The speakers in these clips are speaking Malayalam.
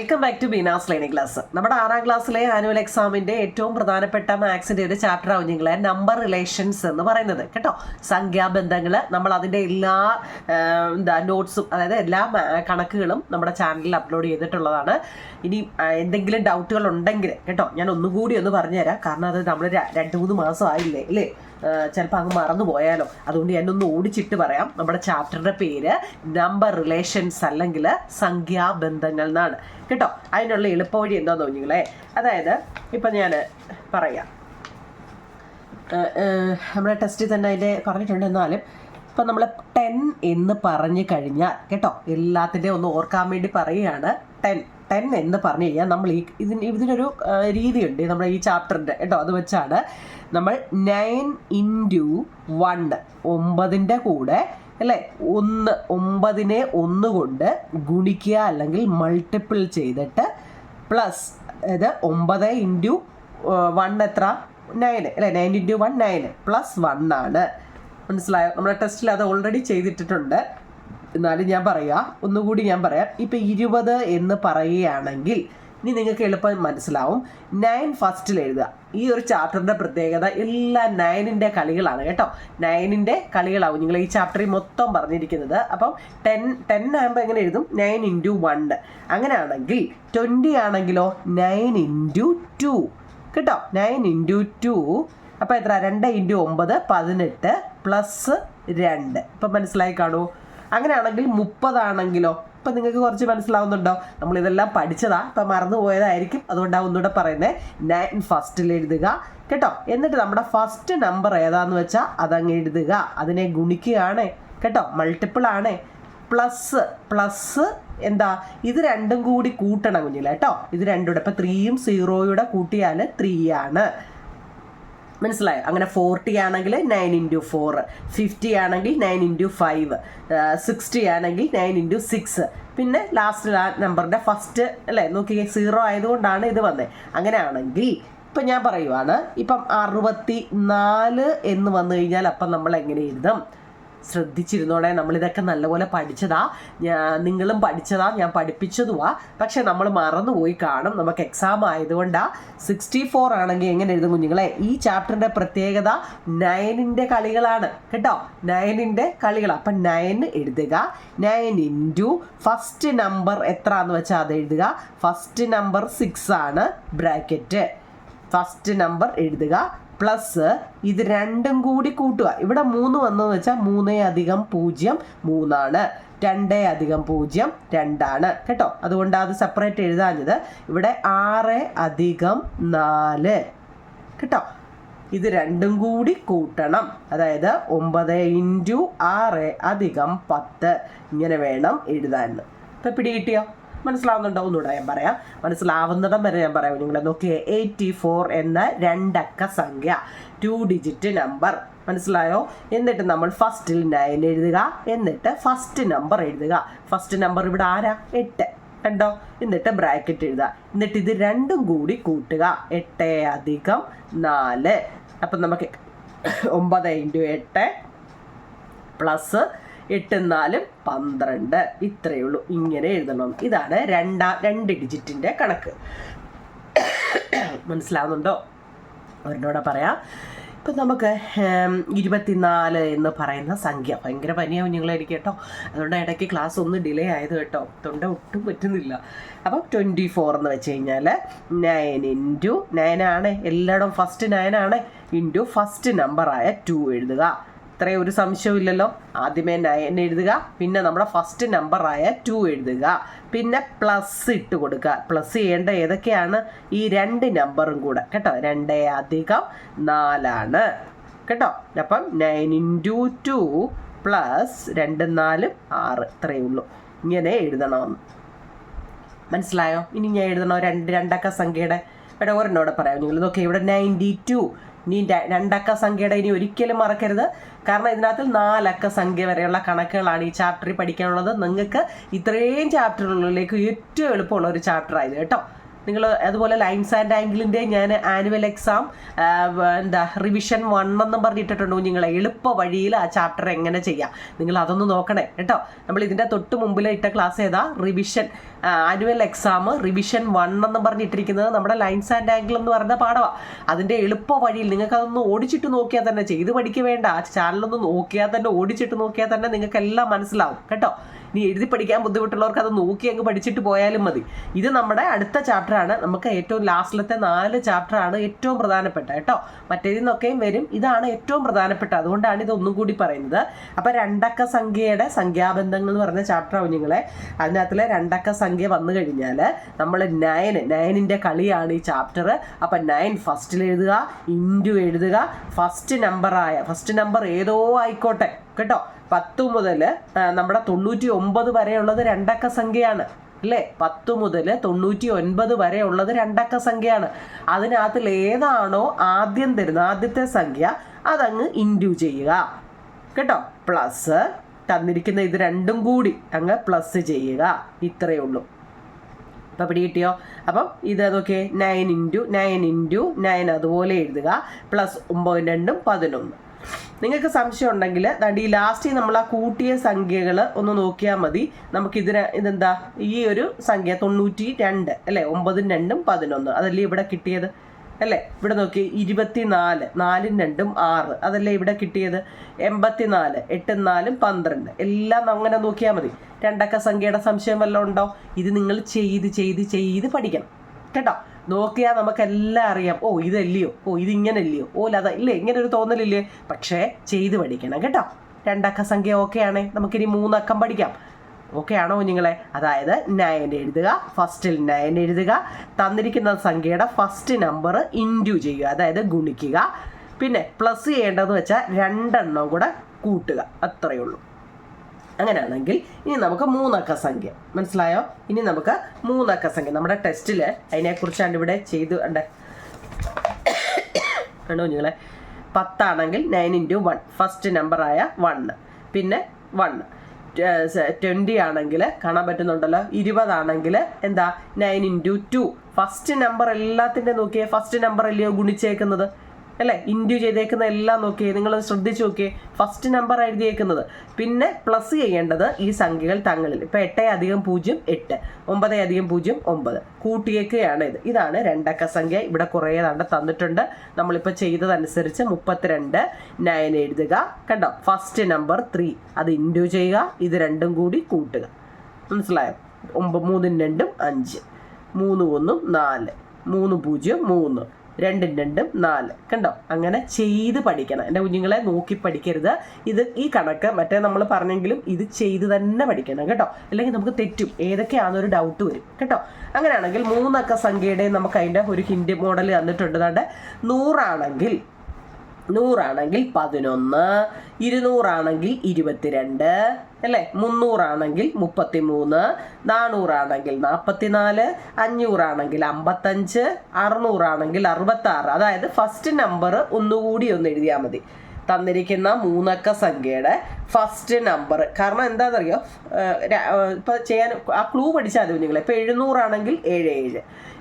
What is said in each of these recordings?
Welcome back to Beena's learning class. നമ്മുടെ 6ാം ക്ലാസ്സിലെ ആനുവൽ എക്സാമിന്റെ ഏറ്റവും പ്രധാനപ്പെട്ട മാത്സിന്റെ ഒരു ചാപ്റ്റർ ആവും നിങ്ങളെ നമ്പർ റിലേഷൻസ് എന്ന് പറയുന്നത് കേട്ടോ. സംഖ്യാബന്ധങ്ങൾ നമ്മൾ അതിന്റെ എല്ലാ നോട്ട്സും അതായത് എല്ലാ കണക്കുകളും നമ്മുടെ ചാനലിൽ അപ്ലോഡ് ചെയ്തിട്ടുള്ളതാണ്. ഇനി എന്തെങ്കിലും ഡൗട്ടുകൾ ഉണ്ടെങ്കിൽ കേട്ടോ ഞാൻ ഒന്നുകൂടി ഒന്ന് പറഞ്ഞുതരാം. കാരണം അത് നമ്മൾ 2-3 മാസം ആയില്ലേ അല്ലേ, ചിലപ്പോൾ അങ്ങ് മറന്നു പോയാലോ. അതുകൊണ്ട് ഞാനൊന്ന് ഓടിച്ചിട്ട് പറയാം. നമ്മുടെ ചാപ്റ്ററിന്റെ പേര് നമ്പർ റിലേഷൻസ് അല്ലെങ്കിൽ സംഖ്യാബന്ധങ്ങൾ എന്നാണ് കേട്ടോ. അതിനുള്ള എളുപ്പവഴി എന്താന്ന് തോന്നിങ്ങളെ, അതായത് ഇപ്പം ഞാൻ പറയാം, നമ്മുടെ ടെസ്റ്റിൽ തന്നെ അതിൻ്റെ പറഞ്ഞിട്ടുണ്ട്. എന്നാലും ഇപ്പം നമ്മൾ 10 എന്ന് പറഞ്ഞു കഴിഞ്ഞാൽ കേട്ടോ, എല്ലാത്തിൻ്റെയും ഒന്ന് ഓർക്കാൻ വേണ്ടി പറയുകയാണ്. 10 എന്ന് പറഞ്ഞു കഴിഞ്ഞാൽ നമ്മൾ ഇതിനൊരു രീതിയുണ്ട് നമ്മുടെ ഈ ചാപ്റ്ററിൻ്റെ കേട്ടോ. അത് വെച്ചാണ് നമ്മൾ 9 × 1 9ൻ്റെ കൂടെ അല്ലേ 9നെ 1 കൊണ്ട് ഗുണിക്കുക അല്ലെങ്കിൽ മൾട്ടിപ്പിൾ ചെയ്തിട്ട് പ്ലസ്, അതായത് 9 × 1 എത്ര 9 അല്ലേ, 9 × 1 9 പ്ലസ് 1 ആണ്. മനസ്സിലായോ? നമ്മുടെ ടെസ്റ്റിൽ അത് ഓൾറെഡി ചെയ്തിട്ടുണ്ട്. എന്നാലും ഞാൻ പറയാം, ഒന്നുകൂടി ഞാൻ പറയാം. ഇപ്പം 20 എന്ന് പറയുകയാണെങ്കിൽ ഇനി നിങ്ങൾക്ക് എളുപ്പം മനസ്സിലാവും. 9 ഫസ്റ്റിൽ എഴുതുക. ഈ ഒരു ചാപ്റ്ററിൻ്റെ പ്രത്യേകത എല്ലാ 9ൻ്റെ കളികളാണ് കേട്ടോ. 9ൻ്റെ കളികളാവും നിങ്ങൾ ഈ ചാപ്റ്ററിൽ മൊത്തം പറഞ്ഞിരിക്കുന്നത്. അപ്പം 10 ആകുമ്പോൾ എങ്ങനെ എഴുതും? 9 × 1. അങ്ങനെയാണെങ്കിൽ 20 ആണെങ്കിലോ 9 × 2 കേട്ടോ. 9 × 2 അപ്പോൾ എത്ര? 2 × 9 18 പ്ലസ് 2. ഇപ്പം മനസ്സിലായി കാണൂ. അങ്ങനെയാണെങ്കിൽ 30 ആണെങ്കിലോ, ഇപ്പം നിങ്ങൾക്ക് കുറച്ച് മനസ്സിലാവുന്നുണ്ടോ? നമ്മളിതെല്ലാം പഠിച്ചതാ, ഇപ്പം മറന്നു പോയതായിരിക്കും. അതുകൊണ്ടാണ് ഒന്നുകൂടെ പറയുന്നത്. 9 ഫസ്റ്റിൽ എഴുതുക കേട്ടോ. എന്നിട്ട് നമ്മുടെ ഫസ്റ്റ് നമ്പർ ഏതാന്ന് വെച്ചാൽ അതങ്ങ് എഴുതുക. അതിനെ ഗുണിക്കുകയാണ് കേട്ടോ, മൾട്ടിപ്പിൾ ആണ്. പ്ലസ് എന്താ, ഇത് രണ്ടും കൂടി കൂട്ടണം കുഞ്ഞില്ല കേട്ടോ. ഇത് രണ്ടും കൂടെ ഇപ്പം 3യും 0യുടെ കൂട്ടിയാൽ 3 ആണ്. മനസ്സിലായോ? അങ്ങനെ 40 ആണെങ്കിൽ 9 × 4, 50 ആണെങ്കിൽ 9 × 5, 60 ആണെങ്കിൽ 9 × 6. പിന്നെ ലാസ്റ്റ് നമ്പറിൻ്റെ ഫസ്റ്റ് അല്ലേ നോക്കിയേ 0 ആയതുകൊണ്ടാണ് ഇത് വന്നത്. അങ്ങനെയാണെങ്കിൽ ഇപ്പം ഞാൻ പറയുവാണ്, ഇപ്പം 64 എന്ന് വന്നു കഴിഞ്ഞാൽ അപ്പം നമ്മൾ എങ്ങനെ എഴുതും? ശ്രദ്ധിച്ചിരുന്നോടെ, നമ്മളിതൊക്കെ നല്ലപോലെ പഠിച്ചതാ, നിങ്ങളും പഠിച്ചതാ, ഞാൻ പഠിപ്പിച്ചതുവാ. പക്ഷെ നമ്മൾ മറന്നുപോയി കാണും, നമുക്ക് എക്സാം ആയതുകൊണ്ടാണ്. 64 ആണെങ്കിൽ എങ്ങനെ എഴുതും കുഞ്ഞുങ്ങളെ? ഈ ചാപ്റ്ററിൻ്റെ പ്രത്യേകത 9ൻ്റെ കളികളാണ് കേട്ടോ. 9ൻ്റെ കളികളാണ്. അപ്പം 9 എഴുതുക. 9 × ഫസ്റ്റ് നമ്പർ എത്ര എന്ന് വെച്ചാൽ അത് എഴുതുക. ഫസ്റ്റ് നമ്പർ 6 ആണ്, ബ്രാക്കറ്റ് ഫസ്റ്റ് നമ്പർ എഴുതുക. പ്ലസ് ഇത് രണ്ടും കൂടി കൂട്ടുക. ഇവിടെ 3 വന്നെന്ന് വെച്ചാൽ 3 + 0 3 ആണ്. 2 + 0 2 ആണ് കേട്ടോ. അതുകൊണ്ട് അത് സെപ്പറേറ്റ് എഴുതാഞ്ഞത്. ഇവിടെ 6 + 4 കേട്ടോ. ഇത് രണ്ടും കൂടി കൂട്ടണം. അതായത് 9 × 6 + 10 ഇങ്ങനെ വേണം എഴുതാൻ. ഇപ്പം പിടി കിട്ടിയോ? മനസ്സിലാവുന്നുണ്ടോ? ഒന്നുകൂടെ ഞാൻ പറയാം, മനസ്സിലാവുന്നിടം വരെ ഞാൻ പറയാം. നിങ്ങൾ നോക്കിയേ, 84 എന്ന 2 അക്ക സംഖ്യ, 2 ഡിജിറ്റ് നമ്പർ. മനസ്സിലായോ? എന്നിട്ട് നമ്മൾ ഫസ്റ്റിൽ 9 എഴുതുക. എന്നിട്ട് ഫസ്റ്റ് നമ്പർ എഴുതുക. ഫസ്റ്റ് നമ്പർ ഇവിടെ ആരാ? 8 കണ്ടോ. എന്നിട്ട് ബ്രാക്കറ്റ് എഴുതുക. എന്നിട്ട് ഇത് രണ്ടും കൂടി കൂട്ടുക. 8 + 4. അപ്പം നമുക്ക് 9 × 8 പ്ലസ് 8 × 4 12. ഇത്രയേ ഉള്ളൂ. ഇങ്ങനെ എഴുതണം. ഇതാണ് 2 ഡിജിറ്റിൻ്റെ കണക്ക്. മനസ്സിലാവുന്നുണ്ടോ? ഒരെണ്ണോടെ പറയാം. ഇപ്പം നമുക്ക് 24 എന്ന് പറയുന്ന സംഖ്യ, ഭയങ്കര പനിയാവും നിങ്ങളായിരിക്കും കേട്ടോ. അതുകൊണ്ട് ഇടയ്ക്ക് ക്ലാസ് ഒന്ന് ഡിലേ ആയത് കേട്ടോ. തൊണ്ട ഒട്ടും പറ്റുന്നില്ല. അപ്പം 24 എന്ന് വെച്ച് കഴിഞ്ഞാൽ 9 × 9 ആണ്, എല്ലായിടും ഫസ്റ്റ് 9 ആണ്, ഇൻറ്റു ഫസ്റ്റ് നമ്പറായ 2 എഴുതുക. ഇത്രയും ഒരു സംശയമില്ലല്ലോ. ആദ്യമേ 9 എഴുതുക, പിന്നെ നമ്മുടെ ഫസ്റ്റ് നമ്പറായ 2 എഴുതുക, പിന്നെ പ്ലസ് ഇട്ട് കൊടുക്കുക. പ്ലസ് ചെയ്യേണ്ട ഏതൊക്കെയാണ്? ഈ 2 നമ്പറും കൂടെ കേട്ടോ. 2 + 4 ആണ് കേട്ടോ. അപ്പം 9 × 2 പ്ലസ് 2 × 4 6. ഇത്രയേ ഉള്ളൂ. ഇങ്ങനെ എഴുതണമെന്ന് മനസ്സിലായോ? ഇനി ഞാൻ എഴുതണോ 2 അക്ക സംഖ്യയുടെ? ഇവിടെ ഒരെണ്ണോടെ പറയാം. നിങ്ങൾ നോക്കിയാൽ ഇവിടെ 92. ഇനി 2 അക്ക സംഖ്യയുടെ ഇനി ഒരിക്കലും മറക്കരുത്. കാരണം ഇതിനകത്ത് 4 അക്ക സംഖ്യ വരെയുള്ള കണക്കുകളാണ് ഈ ചാപ്റ്ററിൽ പഠിക്കാനുള്ളത്. നിങ്ങൾക്ക് ഇത്രയും ചാപ്റ്ററുകളിലേക്ക് ഏറ്റവും എളുപ്പമുള്ള ഒരു ചാപ്റ്റർ ആയത് കേട്ടോ. നിങ്ങൾ അതുപോലെ ലൈൻസ് ആൻഡ് ആംഗിളിൻ്റെ ഞാൻ ആനുവൽ എക്സാം റിവിഷൻ 1 എന്നും പറഞ്ഞിട്ടിട്ടുണ്ട് കുഞ്ഞുങ്ങളെ. എളുപ്പ വഴിയിൽ ആ ചാപ്റ്റർ എങ്ങനെ ചെയ്യാം നിങ്ങൾ അതൊന്ന് നോക്കണേ കേട്ടോ. നമ്മൾ ഇതിൻ്റെ തൊട്ട് മുമ്പിൽ ഇട്ട ക്ലാസ് ഏതാ? റിവിഷൻ ആനുവൽ എക്സാം റിവിഷൻ 1 എന്നും പറഞ്ഞിട്ടിരിക്കുന്നത് നമ്മുടെ ലൈൻസ് ആൻഡ് ആംഗിൾ എന്ന് പറയുന്ന പാഠമാണ്. അതിൻ്റെ എളുപ്പ വഴിയിൽ നിങ്ങൾക്ക് അതൊന്ന് ഓടിച്ചിട്ട് നോക്കിയാൽ തന്നെ, ചെയ്ത് പഠിക്കുക വേണ്ട, ആ ചാനലൊന്ന് നോക്കിയാൽ തന്നെ, ഓടിച്ചിട്ട് നോക്കിയാൽ തന്നെ നിങ്ങൾക്ക് എല്ലാം മനസ്സിലാവും കേട്ടോ. ഇനി എഴുതി പഠിക്കാൻ ബുദ്ധിമുട്ടുള്ളവർക്ക് അത് നോക്കി അങ്ങ് പഠിച്ചിട്ട് പോയാലും മതി. ഇത് നമ്മുടെ അടുത്ത ചാപ്റ്ററാണ്. നമുക്ക് ഏറ്റവും ലാസ്റ്റിലത്തെ 4 ചാപ്റ്ററാണ് ഏറ്റവും പ്രധാനപ്പെട്ട കേട്ടോ. മറ്റേതിൽ നിന്നൊക്കെയും വരും, ഇതാണ് ഏറ്റവും പ്രധാനപ്പെട്ട. അതുകൊണ്ടാണ് ഇതൊന്നും കൂടി പറയുന്നത്. അപ്പം രണ്ടക്ക സംഖ്യയുടെ സംഖ്യാബന്ധങ്ങൾ എന്ന് പറഞ്ഞ ചാപ്റ്റർ കുഞ്ഞുങ്ങളെ. അതിനകത്തിലെ രണ്ടക്ക സംഖ്യ വന്നു കഴിഞ്ഞാൽ നമ്മൾ 9ൻ്റെ കളിയാണ് ഈ ചാപ്റ്റർ. അപ്പം 9 ഫസ്റ്റിൽ എഴുതുക, ഇൻറ്റു എഴുതുക. ഫസ്റ്റ് നമ്പർ ഏതോ ആയിക്കോട്ടെ കേട്ടോ. 10 മുതൽ നമ്മുടെ 99 വരെയുള്ളത് രണ്ടക്ക സംഖ്യയാണ് അല്ലേ. 10 മുതൽ 99 വരെയുള്ളത് രണ്ടക്ക സംഖ്യയാണ്. അതിനകത്തിൽ ഏതാണോ ആദ്യം തരുന്നത്, ആദ്യത്തെ സംഖ്യ, അതങ്ങ് ഇൻറ്റു ചെയ്യുക കേട്ടോ. പ്ലസ് തന്നിരിക്കുന്ന ഇത് രണ്ടും കൂടി അങ്ങ് പ്ലസ് ചെയ്യുക. ഇത്രയേ ഉള്ളൂ. അപ്പം പിടി കിട്ടിയോ? അപ്പം ഇത് നോക്കിയേ, 9 അതുപോലെ എഴുതുക. പ്ലസ് 9 2 11. നിങ്ങൾക്ക് സംശയം ഉണ്ടെങ്കിൽ ഈ ലാസ്റ്റ് നമ്മൾ ആ കൂട്ടിയ സംഖ്യകൾ ഒന്ന് നോക്കിയാൽ മതി. ഇതെന്താ ഈ ഒരു സംഖ്യ 92 അല്ലേ. 9 2 11 അതല്ലേ ഇവിടെ കിട്ടിയത് അല്ലേ. ഇവിടെ നോക്കി 24, 4 2 6 അതല്ലേ ഇവിടെ കിട്ടിയത്. 84, 8 4 12 എല്ലാം അങ്ങനെ നോക്കിയാൽ മതി. രണ്ടക്ക സംഖ്യയുടെ സംശയം വല്ലതും ഉണ്ടോ? ഇത് നിങ്ങൾ ചെയ്ത് പഠിക്കണം കേട്ടോ. നോക്കിയാൽ നമുക്കെല്ലാം അറിയാം. ഓ ഇതല്ലയോ, ഓ ഇതിങ്ങനല്ലയോ, ഓ അതാ ഇല്ലേ, ഇങ്ങനെ ഒരു തോന്നലില്ലേ. പക്ഷേ ചെയ്ത് പഠിക്കണം കേട്ടോ. രണ്ടക്ക സംഖ്യ ഓക്കെ ആണേ. നമുക്കിനി 3 അക്കം പഠിക്കാം. ഓക്കെ ആണോ കുഞ്ഞുങ്ങളെ? അതായത് 9 എഴുതുക, ഫസ്റ്റിൽ 9 എഴുതുക. തന്നിരിക്കുന്ന സംഖ്യയുടെ ഫസ്റ്റ് നമ്പർ ഇൻറ്റു ചെയ്യുക, അതായത് ഗുണിക്കുക. പിന്നെ പ്ലസ് ചെയ്യേണ്ടതെന്ന് വെച്ചാൽ 2 എണ്ണം കൂടെ കൂട്ടുക, അത്രയേ ഉള്ളൂ. അങ്ങനെയാണെങ്കിൽ ഇനി നമുക്ക് 3 അക്ക സംഖ്യ മനസ്സിലായോ? ഇനി നമുക്ക് 3 അക്ക സംഖ്യ നമ്മുടെ ടെസ്റ്റിൽ അതിനെക്കുറിച്ചാണ് ഇവിടെ ചെയ്ത് കണ്ടോ കുഞ്ഞുങ്ങളെ. 10 ആണെങ്കിൽ 9 × 1 ഫസ്റ്റ് നമ്പറായ 1, പിന്നെ 1. 20 ആണെങ്കിൽ കാണാൻ പറ്റുന്നുണ്ടല്ലോ. 20 ആണെങ്കിൽ എന്താ 9 × 2 ഫസ്റ്റ് നമ്പർ. എല്ലാത്തിൻ്റെ നോക്കിയേ, ഫസ്റ്റ് നമ്പർ അല്ലയോ ഗുണിച്ചേക്കുന്നത് അല്ലേ. ഇൻറ്റു ചെയ്തേക്കുന്ന എല്ലാം നോക്കിയേ, നിങ്ങൾ ശ്രദ്ധിച്ച് നോക്കിയേ, ഫസ്റ്റ് നമ്പർ എഴുതിയേക്കുന്നത്. പിന്നെ പ്ലസ് ചെയ്യേണ്ടത് ഈ സംഖ്യകൾ തങ്ങളിൽ. ഇപ്പം 8 + 0 8, 9 + 0 9 കൂട്ടിയേക്കുകയാണ് ഇത്. ഇതാണ് രണ്ടക്ക സംഖ്യ. ഇവിടെ കുറേ തന്നിട്ടുണ്ട്. നമ്മളിപ്പോൾ ചെയ്തതനുസരിച്ച് 32 9 എഴുതുക കണ്ടോ. ഫസ്റ്റ് നമ്പർ 3 അത് ഇൻറ്റു ചെയ്യുക, ഇത് രണ്ടും കൂടി കൂട്ടുക. മനസ്സിലായോ? 3 2 5, 3 1 4, 3 0 3, 2 2 4 കണ്ടോ. അങ്ങനെ ചെയ്ത് പഠിക്കണം എൻ്റെ കുഞ്ഞുങ്ങളെ. നോക്കി പഠിക്കരുത്. ഈ കണക്ക് മറ്റേ നമ്മൾ പറഞ്ഞെങ്കിലും ഇത് ചെയ്ത് തന്നെ പഠിക്കണം കേട്ടോ. അല്ലെങ്കിൽ നമുക്ക് തെറ്റും, ഏതൊക്കെയാണെന്നൊരു ഡൗട്ട് വരും കേട്ടോ. അങ്ങനെയാണെങ്കിൽ 3 അക്ക സംഖ്യയുടെ നമുക്ക് അതിൻ്റെ ഒരു ഹിൻഡ് മോഡൽ തന്നിട്ടുണ്ട്. ദാണ്ടെ 100 ആണെങ്കിൽ 11, 200 ആണെങ്കിൽ 22 അല്ലേ, 300 ആണെങ്കിൽ 33, 400 ആണെങ്കിൽ 44, 500 ആണെങ്കിൽ 55, 600 ആണെങ്കിൽ 66. അതായത് ഫസ്റ്റ് നമ്പർ ഒന്നുകൂടി ഒന്ന് എഴുതിയാൽ മതി. തന്നിരിക്കുന്ന 3 അക്ക സംഖ്യയുടെ ഫസ്റ്റ് നമ്പർ. കാരണം എന്താണെന്നറിയോ, ഇപ്പം ചെയ്യാൻ ആ ക്ലൂ പഠിച്ചാൽ മതി കുഞ്ഞുങ്ങളെ. ഇപ്പോൾ 700 ആണെങ്കിൽ 77,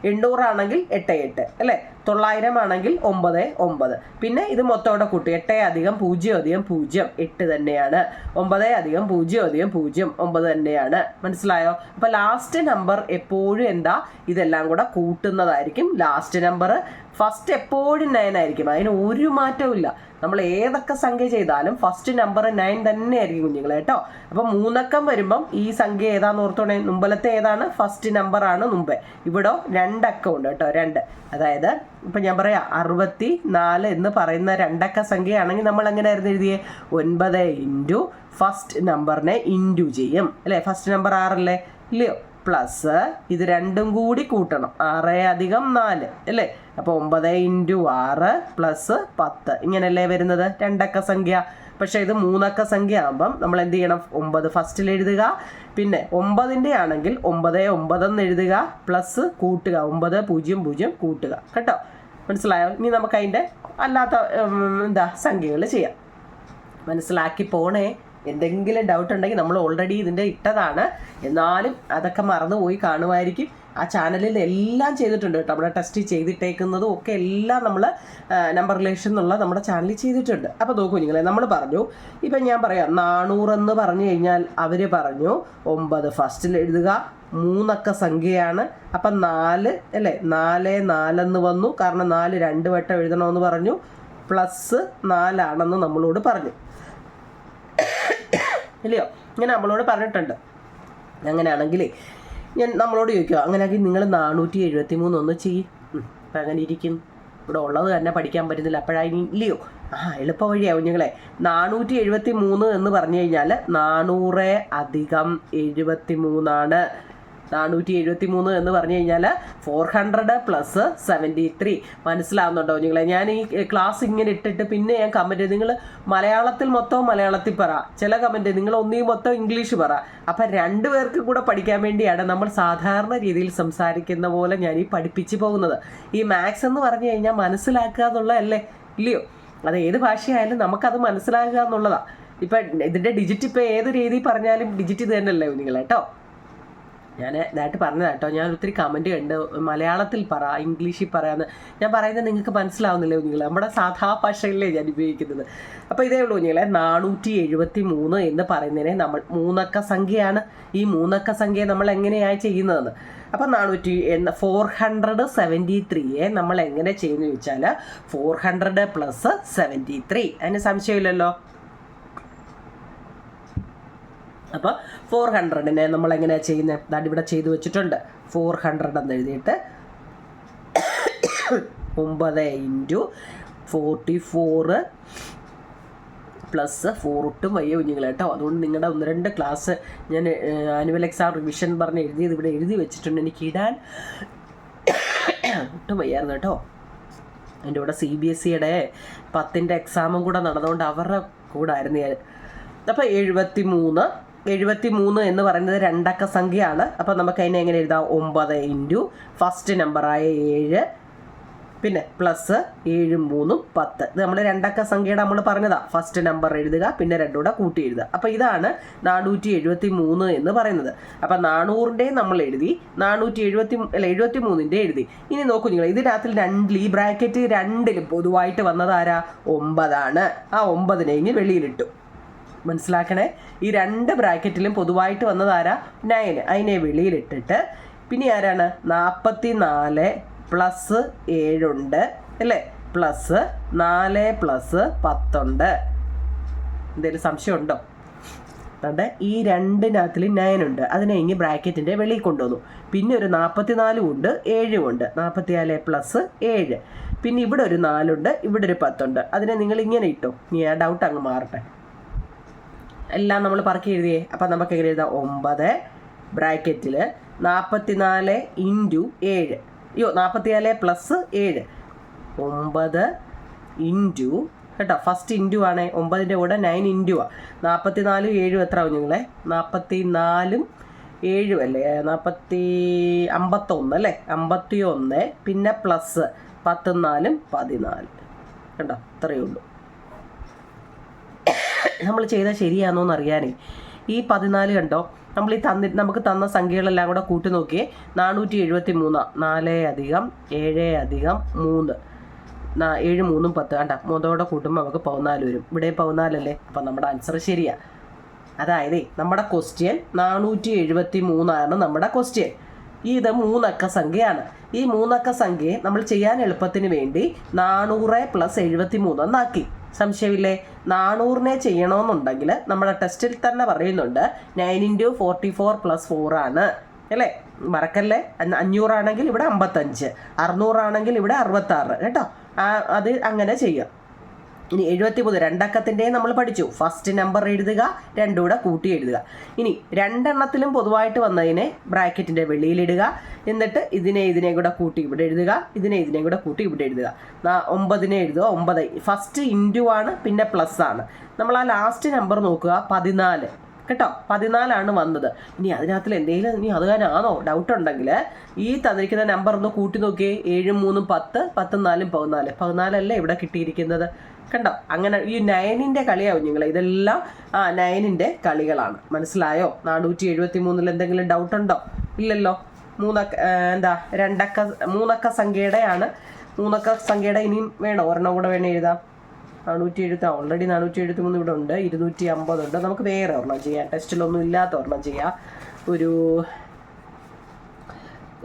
800 ആണെങ്കിൽ 88 അല്ലേ, 900 ആണെങ്കിൽ 99. പിന്നെ ഇത് മൊത്തം കൂട്ടി 8 + 0 + 0 8 തന്നെയാണ്. 9 + 0 + 0 9 തന്നെയാണ്. മനസ്സിലായോ? അപ്പോൾ ലാസ്റ്റ് നമ്പർ എപ്പോഴും എന്താ, ഇതെല്ലാം കൂടെ കൂട്ടുന്നതായിരിക്കും ലാസ്റ്റ് നമ്പർ. ഫസ്റ്റ് എപ്പോഴും 9 ആയിരിക്കും, അതിന് ഒരു മാറ്റവും ഇല്ല. നമ്മൾ ഏതൊക്കെ സംഖ്യ ചെയ്താലും ഫസ്റ്റ് നമ്പർ 9 തന്നെ ആയിരിക്കും കുഞ്ഞുങ്ങളെ കേട്ടോ. അപ്പം 3 അക്കം വരുമ്പം ഈ സംഖ്യ ഏതാന്ന് ഓർത്തോണേ. മുമ്പലത്തെ ഏതാണ്? ഫസ്റ്റ് നമ്പറാണ് മുമ്പേ. ഇവിടെ 2 അക്കം ഉണ്ട് കേട്ടോ, 2. അതായത് ഇപ്പം ഞാൻ പറയാം 64 എന്ന് പറയുന്ന 2 അക്ക സംഖ്യയാണെങ്കിൽ നമ്മൾ എങ്ങനെയായിരുന്നു എഴുതിയേ? 9 × ഫസ്റ്റ് നമ്പറിനെ ഇൻറ്റു ചെയ്യും അല്ലേ. ഫസ്റ്റ് നമ്പർ 6 അല്ലേ, ഇല്ലയോ? പ്ലസ് ഇത് രണ്ടും കൂടി കൂട്ടണം, 6 + 4 അല്ലേ. അപ്പോൾ 9 × 6 + 10 ഇങ്ങനെയല്ലേ വരുന്നത് 2 അക്ക സംഖ്യ. പക്ഷേ ഇത് 3 അക്ക സംഖ്യ ആകുമ്പം നമ്മൾ എന്ത് ചെയ്യണം? 9 ഫസ്റ്റിൽ എഴുതുക. പിന്നെ 9ൻ്റെ ആണെങ്കിൽ 9 9 എന്ന് എഴുതുക, പ്ലസ് കൂട്ടുക, 9 0 0 കൂട്ടുക കേട്ടോ. മനസ്സിലായോ? ഇനി നമുക്ക് അതിൻ്റെ അല്ലാത്ത സംഖ്യകൾ ചെയ്യാം. മനസ്സിലാക്കി പോണേ. എന്തെങ്കിലും ഡൗട്ട് ഉണ്ടെങ്കിൽ നമ്മൾ ഓൾറെഡി ഇതിൻ്റെ ഇട്ടതാണ്, എന്നാലും അതൊക്കെ മറന്നുപോയി കാണുമായിരിക്കും. ആ ചാനലിൽ എല്ലാം ചെയ്തിട്ടുണ്ട് കേട്ടോ. നമ്മുടെ ടെസ്റ്റ് ചെയ്തിട്ടേക്കുന്നതും ഒക്കെ എല്ലാം നമ്മൾ നമ്പർ റിലേഷൻ എന്നുള്ള നമ്മുടെ ചാനലിൽ ചെയ്തിട്ടുണ്ട്. അപ്പോൾ നോക്കൂ കുഞ്ഞുങ്ങളെ, നമ്മൾ പറഞ്ഞു, ഇപ്പം ഞാൻ പറയാം 400 എന്ന് പറഞ്ഞു കഴിഞ്ഞാൽ അവർ പറഞ്ഞു 9 ഫസ്റ്റിൽ എഴുതുക, 3 അക്ക സംഖ്യയാണ്. അപ്പം 4 അല്ലേ, 4 4 വന്നു, കാരണം 4 2 വട്ടം എഴുതണമെന്ന് പറഞ്ഞു, പ്ലസ് 4 ആണെന്ന് നമ്മളോട് പറഞ്ഞു ഇല്ലയോ? ഇങ്ങനെ നമ്മളോട് പറഞ്ഞിട്ടുണ്ട്. അങ്ങനെയാണെങ്കിൽ നമ്മളോട് ചോദിക്കുക, അങ്ങനെയാണെങ്കിൽ നിങ്ങൾ 473 ഒന്ന് ചെയ്യും. അപ്പം അങ്ങനെ ഇരിക്കും, ഇവിടെ ഉള്ളത് തന്നെ പഠിക്കാൻ പറ്റുന്നില്ല, അപ്പോഴായി ഇല്ലയോ? എളുപ്പ വഴിയാവും കുഞ്ഞുങ്ങളെ. 473 എന്ന് പറഞ്ഞു കഴിഞ്ഞാൽ 400 അധികം 73 473 എന്ന് പറഞ്ഞു കഴിഞ്ഞാൽ 400 പ്ലസ് 73. മനസ്സിലാവുന്നുണ്ടോ കുഞ്ഞുങ്ങളെ? ഞാൻ ഈ ക്ലാസ് ഇങ്ങനെ ഇട്ടിട്ട് പിന്നെ ഞാൻ കമൻറ്റ്, നിങ്ങൾ മലയാളത്തിൽ മൊത്തം മലയാളത്തിൽ പറ, ചില കമൻറ്റ് നിങ്ങൾ ഒന്നീ മൊത്തം ഇംഗ്ലീഷ് പറ. അപ്പം 2 പേർക്ക് കൂടെ പഠിക്കാൻ വേണ്ടിയാണ് നമ്മൾ സാധാരണ രീതിയിൽ സംസാരിക്കുന്ന പോലെ ഞാൻ ഈ പഠിപ്പിച്ച് പോകുന്നത്. ഈ മാത്സ് എന്ന് പറഞ്ഞു കഴിഞ്ഞാൽ മനസ്സിലാക്കുക എന്നുള്ളതല്ലേ, ഇല്ലയോ? അത് ഏത് ഭാഷയായാലും നമുക്കത് മനസ്സിലാക്കുക എന്നുള്ളതാണ്. ഇപ്പം ഇതിൻ്റെ ഡിജിറ്റ് ഇപ്പോൾ ഏത് രീതിയിൽ പറഞ്ഞാലും ഡിജിറ്റ് ഇത് തന്നെയല്ലേ കുഞ്ഞുങ്ങളെ കേട്ടോ. ഞാൻ ഇതായിട്ട് പറഞ്ഞതാണ് കേട്ടോ. ഞാൻ ഒത്തിരി കമൻറ്റ് കണ്ട് മലയാളത്തിൽ പറ, ഇംഗ്ലീഷിൽ പറയാമെന്ന്. ഞാൻ പറയുന്നത് നിങ്ങൾക്ക് മനസ്സിലാവുന്നില്ലേ കുഞ്ഞുങ്ങളെ? നമ്മുടെ സാധാ ഭാഷയിലേ ഞാൻ ഉപയോഗിക്കുന്നത്. അപ്പോൾ ഇതേ ഉള്ളൂ കുഞ്ഞുങ്ങളെ. 473 എന്ന് പറയുന്നതിനെ നമ്മൾ 3 അക്ക സംഖ്യയാണ്. ഈ 3 അക്ക സംഖ്യ നമ്മൾ എങ്ങനെയാണ് ചെയ്യുന്നതെന്ന്. അപ്പം 473 നമ്മൾ എങ്ങനെ ചെയ്യുന്നത് ചോദിച്ചാൽ 400 പ്ലസ് 73. അതിന് സംശയമില്ലല്ലോ. അപ്പോൾ 400നെ നമ്മൾ എങ്ങനെയാണ് ചെയ്യുന്നത്? ദാണ്ട് ഇവിടെ ചെയ്തു വെച്ചിട്ടുണ്ട്. 400 എന്ന് എഴുതിയിട്ട് 9 ഇൻറ്റു 44 പ്ലസ് 4 ഒട്ടും വയ്യ കുഞ്ഞുങ്ങളെ കേട്ടോ. അതുകൊണ്ട് നിങ്ങളുടെ 1-2 ക്ലാസ് ഞാൻ ആനുവൽ എക്സാം റിവിഷൻ പറഞ്ഞ് എഴുതിയത് ഇവിടെ എഴുതി വെച്ചിട്ടുണ്ട്. എനിക്ക് ഇടാൻ ഒട്ടും വയ്യായിരുന്നു കേട്ടോ. എൻ്റെ കൂടെ CBSEയുടെ 10ൻ്റെ എക്സാമും കൂടെ നടന്നുകൊണ്ട് അവരുടെ കൂടെ ആയിരുന്നു ഞാൻ. അപ്പോൾ 73 എന്ന് പറയുന്നത് 2 അക്ക സംഖ്യയാണ്. അപ്പോൾ നമുക്ക് അതിനെ എങ്ങനെ എഴുതാം? 9 ഇൻറ്റു ഫസ്റ്റ് നമ്പറായ 7 പിന്നെ പ്ലസ് 7 3 10. ഇത് നമ്മൾ 2 അക്ക സംഖ്യയുടെ നമ്മൾ പറഞ്ഞതാണ്. ഫസ്റ്റ് നമ്പർ എഴുതുക, പിന്നെ 2 കൂടെ കൂട്ടി എഴുതുക. അപ്പോൾ ഇതാണ് 473 എന്ന് പറയുന്നത്. അപ്പോൾ 400ൻ്റെ നമ്മൾ എഴുതി, 73ൻ്റെ എഴുതി. ഇനി നോക്കൂ നിങ്ങൾ, ഇതിനകത്തിൽ 2 ഈ ബ്രാക്കറ്റ് 2ലും പൊതുവായിട്ട് വന്നത് ആരാ? 9 ആണ്. ആ 9നെ ഇനി വെളിയിലിട്ടു. മനസ്സിലാക്കണേ, ഈ 2 ബ്രാക്കറ്റിലും പൊതുവായിട്ട് വന്നതാരാ? 9. അതിനെ വെളിയിലിട്ടിട്ട് പിന്നെ ആരാണ്? 44 പ്ലസ് 7 ഉണ്ട് അല്ലേ, പ്ലസ് 4 പ്ലസ് 10 ഉണ്ട്. എന്തെങ്കിലും സംശയമുണ്ടോ? അതുകൊണ്ട് ഈ 2-നകത്തിൽ 9 ഉണ്ട്, അതിനെ ഇനി ബ്രാക്കറ്റിൻ്റെ വെളിയിൽ കൊണ്ടുവന്നു. പിന്നെ ഒരു 44 ഉണ്ട്, 7 ഉണ്ട്. 44 പ്ലസ് 7. പിന്നെ ഇവിടെ ഒരു 4 ഉണ്ട്, ഇവിടെ ഒരു 10 ഉണ്ട്. അതിനെ നിങ്ങൾ ഇങ്ങനെ ഇട്ടോ. ഇനി ആ ഡൗട്ട് അങ്ങ് മാറട്ടെ. എല്ലാം നമ്മൾ പറക്കി എഴുതിയേ. അപ്പം നമുക്ക് എങ്ങനെ എഴുതാം? 9 ബ്രാക്കറ്റിൽ 44 ഇൻറ്റു 7. 44 പ്ലസ് 7. 9 ഇൻറ്റു കേട്ടോ, ഫസ്റ്റ് ഇൻറ്റു ആണേ. 9ൻ്റെ കൂടെ 9 ഇൻറ്റു ആ. 44 7 എത്ര ആവും നിങ്ങളെ? 44 7 അല്ലേ, 51 അല്ലേ, 51. പിന്നെ പ്ലസ് 10 4 14 കേട്ടോ, ഇത്രയേ ഉള്ളൂ. നമ്മൾ ചെയ്താൽ ശരിയാണോന്ന് അറിയാനേ ഈ 14 കണ്ടോ, നമ്മൾ ഈ നമുക്ക് തന്ന സംഖ്യകളെല്ലാം കൂടെ കൂട്ടി നോക്കിയേ. 473. 4 അധികം 7 അധികം 3, 7 3 10 കണ്ട, മുതോടെ കൂട്ടുമ്പോൾ നമുക്ക് 14 വരും. ഇവിടെ 14 അല്ലേ, അപ്പം നമ്മുടെ ആൻസർ ശരിയാണ്. അതായത് നമ്മുടെ ക്വസ്റ്റ്യൻ 473 ആണ് നമ്മുടെ ക്വസ്റ്റ്യൻ. ഇത് 3 അക്ക സംഖ്യയാണ്. ഈ 3 അക്ക സംഖ്യയെ നമ്മൾ ചെയ്യാൻ എളുപ്പത്തിന് വേണ്ടി 400 പ്ലസ് 73 എന്നാക്കി. സംശയമില്ലേ? 400നെ ചെയ്യണമെന്നുണ്ടെങ്കിൽ നമ്മുടെ ടെസ്റ്റിൽ തന്നെ പറയുന്നുണ്ട് 9 ഇൻറ്റു 44 പ്ലസ് 4 ആണ് അല്ലേ, മറക്കല്ലേ. 500 ആണെങ്കിൽ ഇവിടെ 55, 600 ആണെങ്കിൽ ഇവിടെ 66 കേട്ടോ. അത് അങ്ങനെ ചെയ്യാം. ഇനി 73 2 അക്കത്തിൻ്റെ നമ്മൾ പഠിച്ചു. ഫസ്റ്റ് നമ്പർ എഴുതുക, 2 കൂടെ കൂട്ടി എഴുതുക. ഇനി 2 എണ്ണത്തിലും പൊതുവായിട്ട് വന്നതിനെ ബ്രാക്കറ്റിൻ്റെ വെളിയിലിടുക. എന്നിട്ട് ഇതിനെ കൂടെ കൂട്ടി ഇവിടെ എഴുതുക, ഇതിനെ കൂടെ കൂട്ടി ഇവിടെ എഴുതുക. 9നെ എഴുതുക. 9 ഫസ്റ്റ് ഇൻറ്റു ആണ്, പിന്നെ പ്ലസ് ആണ്. നമ്മൾ ആ ലാസ്റ്റ് നമ്പർ നോക്കുക, 14 കേട്ടോ, 14 ആണ് വന്നത്. ഇനി അതിനകത്തിൽ എന്തെങ്കിലും ഇനി അത് തന്നെയാണോ ഡൗട്ട് ഉണ്ടെങ്കിൽ ഈ തന്നിരിക്കുന്ന നമ്പർ ഒന്ന് കൂട്ടി നോക്കിയേ. 7 3 10, 10 4 14. 14 അല്ലേ ഇവിടെ കിട്ടിയിരിക്കുന്നത് കണ്ടോ. അങ്ങനെ ഈ 9ൻ്റെ കളിയാവും നിങ്ങൾ. ഇതെല്ലാം 9ൻ്റെ കളികളാണ്. മനസ്സിലായോ? 473 എന്തെങ്കിലും ഡൗട്ട് ഉണ്ടോ? ഇല്ലല്ലോ. എന്താ മൂന്നക്ക സംഖ്യയുടെയാണ്. മൂന്നക്ക സംഖ്യയുടെ ഇനിയും വേണോ? ഒരെണ്ണം കൂടെ വേണേ എഴുതാം. 470 ഓൾറെഡി 473 ഇവിടെ ഉണ്ട്. 250 ഉണ്ട്. നമുക്ക് വേറെ ഒരെണ്ണം ചെയ്യാം. ടെസ്റ്റിലൊന്നും ഇല്ലാത്ത ഒരെണ്ണം ചെയ്യാം.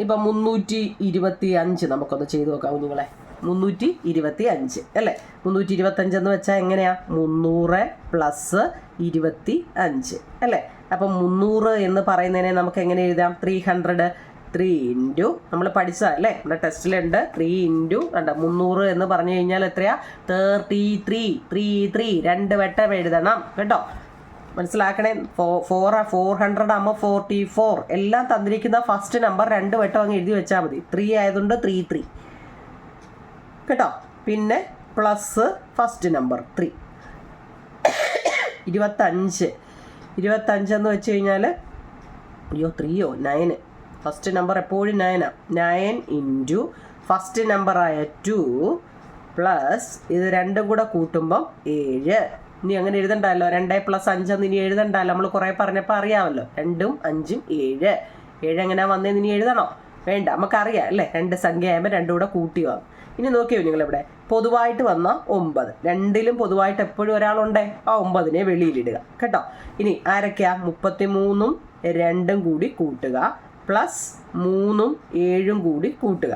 ഇപ്പം 325 നമുക്കൊന്ന് ചെയ്ത് നോക്കാം കുഞ്ഞുങ്ങളെ. 325 അല്ലേ? 325 എന്ന് വെച്ചാൽ എങ്ങനെയാ? 300 + 25 അല്ലേ? അപ്പം 300 എന്ന് പറയുന്നതിനെ നമുക്ക് എങ്ങനെ എഴുതാം? 300 3 ഇൻറ്റു നമ്മൾ പഠിച്ചതല്ലേ, നമ്മുടെ ടെസ്റ്റിലുണ്ട്. 3 ഇൻറ്റു 300 എന്ന് പറഞ്ഞു കഴിഞ്ഞാൽ എത്രയാ? 33 2 വട്ടം എഴുതണം കേട്ടോ. മനസ്സിലാക്കണേ. 400 ആകുമ്പോൾ 44. എല്ലാം തന്നിരിക്കുന്ന ഫസ്റ്റ് നമ്പർ 2 വട്ടം അങ്ങ് എഴുതി വെച്ചാൽ മതി. 3 ആയതുകൊണ്ട് 33 കേട്ടോ. പിന്നെ പ്ലസ് ഫസ്റ്റ് നമ്പർ 3. 25 എന്ന് വെച്ച് കഴിഞ്ഞാൽ 9. ഫസ്റ്റ് നമ്പർ എപ്പോഴും 9. 9 ഇൻറ്റു ഫസ്റ്റ് നമ്പറായ 2 പ്ലസ് ഇത് രണ്ടും കൂടെ കൂട്ടുമ്പം 7. ഇനി അങ്ങനെ എഴുതണ്ടല്ലോ. 2 + 5 എന്ന് ഇനി എഴുതണ്ടല്ലോ. നമ്മൾ കുറേ പറഞ്ഞപ്പോൾ അറിയാമല്ലോ. 2ഉം 5ഉം 7. 7 എങ്ങനെയാ വന്നതെന്ന് ഇനി എഴുതണോ? വേണ്ട, നമുക്കറിയാം അല്ലേ. 2 സംഖ്യ ആകുമ്പോൾ 2 കൂടെ കൂട്ടി വന്നു. ഇനി നോക്കിയോ നിങ്ങളിവിടെ പൊതുവായിട്ട് വന്ന 9. രണ്ടിലും പൊതുവായിട്ട് എപ്പോഴും ഒരാളുണ്ടേ. ആ 9നെ വെളിയിലിടുക കേട്ടോ. ഇനി ആരൊക്കെയാ? 33ഉം 2ഉം കൂടി കൂട്ടുക പ്ലസ് 3ഉം 7ഉം കൂടി കൂട്ടുക.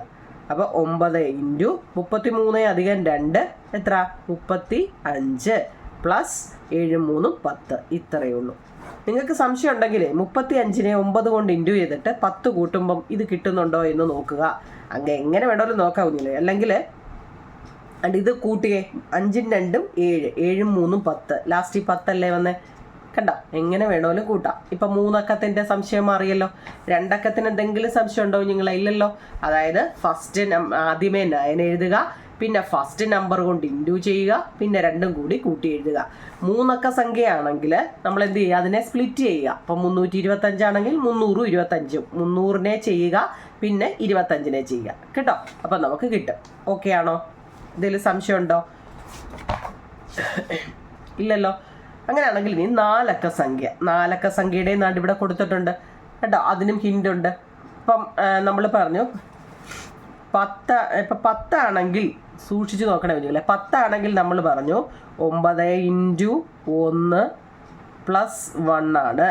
അപ്പോൾ 9 ഇൻറ്റു 33 + 2 എത്ര? 35 പ്ലസ് 7ഉം 3ഉം 10. ഇത്രയേ ഉള്ളൂ. നിങ്ങൾക്ക് സംശയം ഉണ്ടെങ്കിൽ 35നെ 9 കൊണ്ട് ഇൻറ്റു ചെയ്തിട്ട് 10 കൂട്ടുമ്പം ഇത് കിട്ടുന്നുണ്ടോ എന്ന് നോക്കുക. അങ്ങനെ എങ്ങനെ വേണമെങ്കിലും നോക്കാവുന്നില്ലേ. അല്ലെങ്കിൽ ഇത് കൂട്ടിയേ. 5ഉം 2ഉം 7, 7ഉം 3ഉം 10. ലാസ്റ്റ് 10 അല്ലേ വന്നേ? കണ്ട, എങ്ങനെ വേണമെങ്കിലും കൂട്ടാം. ഇപ്പം 3 അക്കത്തിൻ്റെ സംശയം മാറിയല്ലോ. 2 അക്കത്തിന് എന്തെങ്കിലും സംശയം ഉണ്ടോ നിങ്ങളെ? ഇല്ലല്ലോ. അതായത് ഫസ്റ്റ് ആദ്യമേ 9 എഴുതുക, പിന്നെ ഫസ്റ്റ് നമ്പർ കൊണ്ട് ഇൻറ്റു ചെയ്യുക, പിന്നെ 2ഉം കൂടി കൂട്ടി എഴുതുക. 3 അക്ക സംഖ്യയാണെങ്കിൽ നമ്മൾ എന്ത് ചെയ്യുക? അതിനെ സ്പ്ലിറ്റ് ചെയ്യുക. അപ്പം 325 ആണെങ്കിൽ 300 25, 300നെ ചെയ്യുക, പിന്നെ 25നെ ചെയ്യുക കേട്ടോ. അപ്പം നമുക്ക് കിട്ടും. ഓക്കെ ആണോ? ഇതിൽ സംശയമുണ്ടോ? ഇല്ലല്ലോ. അങ്ങനെയാണെങ്കിൽ ഇനി 4 അക്ക സംഖ്യ. 4 അക്ക സംഖ്യയുടെ നാട് ഇവിടെ കൊടുത്തിട്ടുണ്ട് കേട്ടോ. അതിനും ഹിൻ്റ് ഉണ്ട്. ഇപ്പം നമ്മൾ പറഞ്ഞു 10 ആണെങ്കിൽ സൂക്ഷിച്ച് നോക്കണേ കുഞ്ഞുങ്ങളെ. 10 ആണെങ്കിൽ നമ്മൾ പറഞ്ഞു 9 ഇൻറ്റു 1 + 1 ആണ്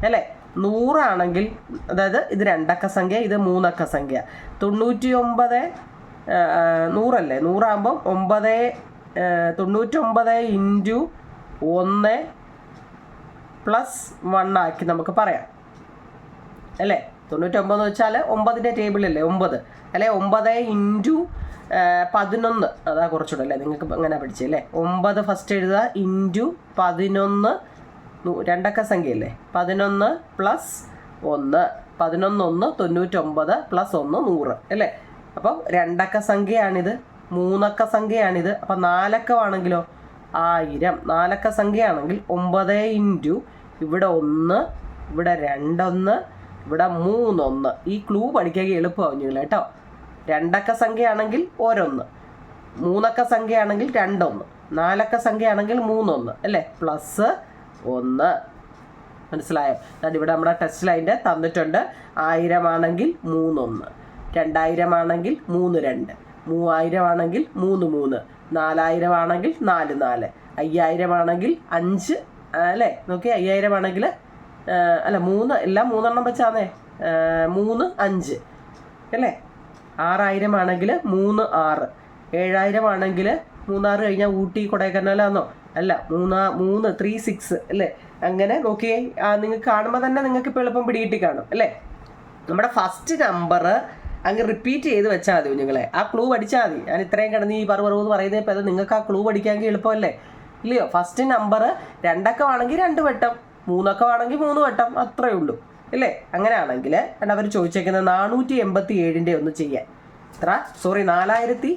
അല്ലേ? 100 ആണെങ്കിൽ, അതായത് ഇത് 2 അക്ക സംഖ്യ, ഇത് 3 അക്ക സംഖ്യ. 99 100 അല്ലേ? 100 ആകുമ്പം 99 ഇൻറ്റു 1 + 1 ആക്കി നമുക്ക് പറയാം അല്ലേ? 99 എന്ന് വെച്ചാൽ 9ൻ്റെ ടേബിളല്ലേ 9 അല്ലേ? 9 ഇൻറ്റു 11, അതാ കുറച്ചുകൂടെ അല്ലേ? നിങ്ങൾക്ക് അങ്ങനെ പഠിച്ചല്ലേ. 9 ഫസ്റ്റ് എഴുതുക ഇൻറ്റു 11, 2 അക്ക സംഖ്യയല്ലേ? 11 + 1, 11 1 99 + 1 100 അല്ലേ? അപ്പം 2 അക്ക സംഖ്യയാണിത്, 3 അക്ക സംഖ്യയാണിത്. അപ്പം 4 അക്കമാണെങ്കിലോ 1000. 4 അക്ക സംഖ്യയാണെങ്കിൽ 9 ഇൻറ്റു ഇവിടെ 1, ഇവിടെ 2 1, ഇവിടെ 3 1. ഈ ക്ലൂ പഠിക്കാൻ എളുപ്പമാവും നിങ്ങൾ കേട്ടോ. 2 അക്ക സംഖ്യയാണെങ്കിൽ 1, 3 അക്ക സംഖ്യയാണെങ്കിൽ 2 1, 4 അക്ക സംഖ്യയാണെങ്കിൽ 3 1 അല്ലേ? പ്ലസ് 1. മനസ്സിലായോ? ഇവിടെ നമ്മുടെ ടെസ്റ്റ് ലൈൻ്റെ തന്നിട്ടുണ്ട്. 1000 ആണെങ്കിൽ 3 1, 2000 ആണെങ്കിൽ 3 2, 3000 ആണെങ്കിൽ 3 3, 4000 ആണെങ്കിൽ 4 4, 5000 ആണെങ്കിൽ 5 അല്ലേ? നോക്കി 5000 ആണെങ്കിൽ അല്ല 3, എല്ലാം 3 എണ്ണം വെച്ചാന്നേ. 3 5 അല്ലേ? 6000 ആണെങ്കിൽ 3 6, 7000 ആണെങ്കിൽ 3 6 കഴിഞ്ഞാൽ ഊട്ടി കൊടൈക്കനാലാന്നോ? അല്ല, 3 3 3 6 അല്ലേ? അങ്ങനെ നോക്കിയേ. നിങ്ങൾക്ക് കാണുമ്പോൾ തന്നെ നിങ്ങൾക്ക് ഇപ്പോൾ എളുപ്പം പിടികിട്ടി കാണും അല്ലേ? നമ്മുടെ ഫസ്റ്റ് നമ്പർ അങ്ങ് റിപ്പീറ്റ് ചെയ്ത് വെച്ചാൽ മതി കുഞ്ഞുങ്ങളെ. ആ ക്ലൂ പഠിച്ചാൽ മതി. ഞാൻ ഇത്രയും കിടന്ന് ഈ 60 പറയുന്നത് ഇപ്പോൾ അത് നിങ്ങൾക്ക് ആ ക്ലൂ പഠിക്കാമെങ്കിൽ എളുപ്പമല്ലേ? ഇല്ലയോ? ഫസ്റ്റ് നമ്പർ 2 അക്കമാണെങ്കിൽ 2 വട്ടം, 3 അക്കമാണെങ്കിൽ 3 വട്ടം, അത്രേ ഉള്ളൂ അല്ലേ? അങ്ങനെയാണെങ്കിൽ അവർ ചോദിച്ചേക്കുന്നത് 487ൻ്റെ ഒന്ന് ചെയ്യാൻ. എത്ര? സോറി 4000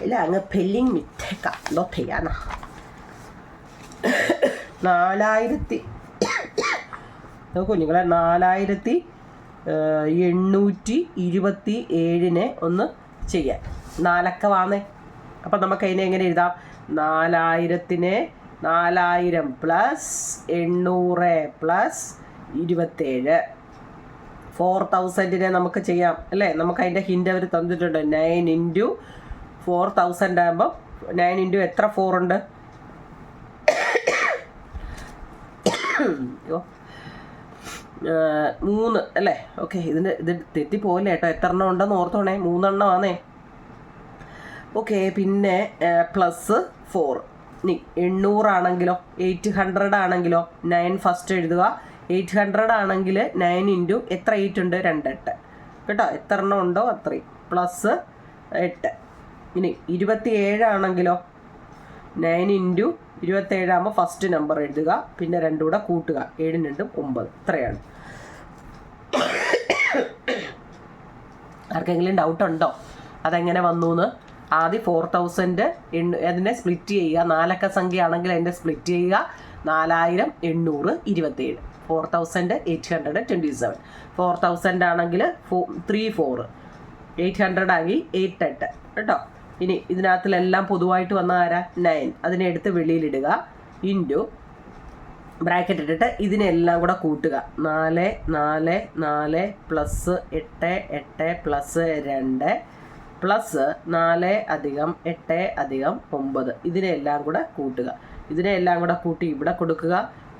ഇല്ല, അങ്ങ് പെല്ലിങ് മിറ്റേക്ക എന്തോ ചെയ്യാനാ. 4000 നോക്കൂ കുഞ്ഞുങ്ങളെ, 4827നെ ഒന്ന് ചെയ്യാൻ. 4 അക്കമാണേ. അപ്പം നമുക്ക് അതിനെ എങ്ങനെ എഴുതാം? 4000നെ 4000 + 800 + 27 4000 നമുക്ക് ചെയ്യാം അല്ലേ? നമുക്ക് അതിൻ്റെ ഹിൻ്റ് അവർ തന്നിട്ടുണ്ട്. 9 ഇൻറ്റു 4000 ആകുമ്പം 9 ഇൻറ്റു എത്ര 4 ഉണ്ട്? അയ്യോ 3 അല്ലേ? ഓക്കെ, ഇത് തെറ്റിപ്പോലെ കേട്ടോ. എത്ര എണ്ണം ഉണ്ടെന്ന് ഓർത്തോണേ. 3 എണ്ണമാണേ. ഓക്കെ, പിന്നെ പ്ലസ് 4. ഇനി 800 ആണെങ്കിലോ, 800 ആണെങ്കിലോ 9 ഫസ്റ്റ് എഴുതുക. 800 ആണെങ്കിൽ 9 ഇൻറ്റു എത്ര 8 ഉണ്ട്? 2 8 കേട്ടോ. എത്ര എണ്ണം ഉണ്ടോ അത്രയും പ്ലസ് 8. ഇനി 27 ആണെങ്കിലോ 9 ഇൻറ്റു 27 ആകുമ്പോൾ ഫസ്റ്റ് നമ്പർ എഴുതുക, പിന്നെ 2 കൂടെ കൂട്ടുക. 7 2 9. ഇത്രയാണ്. ആർക്കെങ്കിലും ഡൗട്ട് ഉണ്ടോ അതെങ്ങനെ വന്നു എന്ന്? ആദ്യം 4000 അതിനെ സ്പ്ലിറ്റ് ചെയ്യുക. 4 അക്ക സംഖ്യ ആണെങ്കിൽ അതിൻ്റെ സ്പ്ലിറ്റ് ചെയ്യുക. 4827. 4827. 4000 ആണെങ്കിൽ 3 4. 800 ആಗಿ 8 8 കേട്ടോ. ഇനി ഇതിനകത്തിലെല്ലാം പൊതുവായിട്ട് വന്ന ആരാ? 9. അതിനെ എടുത്ത് വെളിയിലിടുക. ഇൻറ്റു ബ്രാക്കറ്റ് ഇട്ടിട്ട് ഇതിനെല്ലാം കൂടെ കൂട്ടുക. 4 4 4 പ്ലസ് 8 8 പ്ലസ് 2 പ്ലസ് 4 അധികം 8 അധികം 9. ഇതിനെല്ലാം കൂടെ കൂട്ടുക. ഇതിനെല്ലാം കൂടെ കൂട്ടി ഇവിടെ കൊടുക്കുക.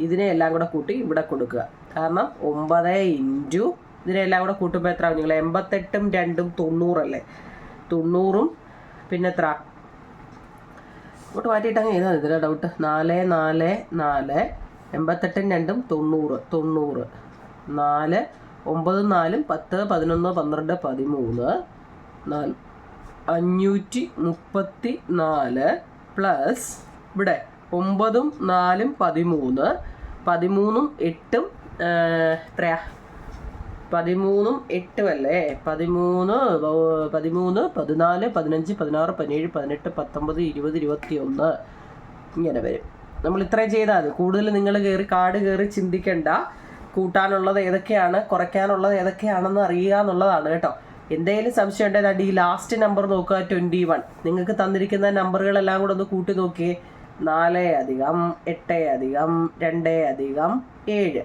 ഇതിനെല്ലാം കൂടെ കൂട്ടി ഇവിടെ കൊടുക്കുക. കാരണം 9 ഇൻറ്റു ഇതിനെല്ലാം കൂടെ കൂട്ടുമ്പോൾ എത്ര ആവും? നിങ്ങൾ 88 2 90 അല്ലേ? 90 പിന്നെ എത്ര ഇങ്ങോട്ട് മാറ്റിയിട്ടങ്ങ് ചെയ്താൽ ഇതിലെ ഡൗട്ട്. 4 4 4 88 2 90 90 4 9 4 10 11 12 13 534 പ്ലസ് ഇവിടെ 9 4 13 13 8 എത്രയാ? 13 8 അല്ലേ? 13 14 15 16 17 18 19 20 21 ഇങ്ങനെ വരും. നമ്മൾ ഇത്രയും ചെയ്താൽ മതി. കൂടുതൽ നിങ്ങൾ കാർഡ് കയറി ചിന്തിക്കേണ്ട. കൂട്ടാനുള്ളത് ഏതൊക്കെയാണ്, കുറയ്ക്കാനുള്ളത് ഏതൊക്കെയാണെന്ന് അറിയുക എന്നുള്ളതാണ് കേട്ടോ. എന്തെങ്കിലും സംശയം ഉണ്ടെങ്കിൽ ഈ ലാസ്റ്റ് നമ്പർ നോക്കുക, 21. നിങ്ങൾക്ക് തന്നിരിക്കുന്ന നമ്പറുകളെല്ലാം കൂടെ ഒന്ന് കൂട്ടി നോക്കിയേ. 4 അധികം 8 അധികം 2 അധികം 7.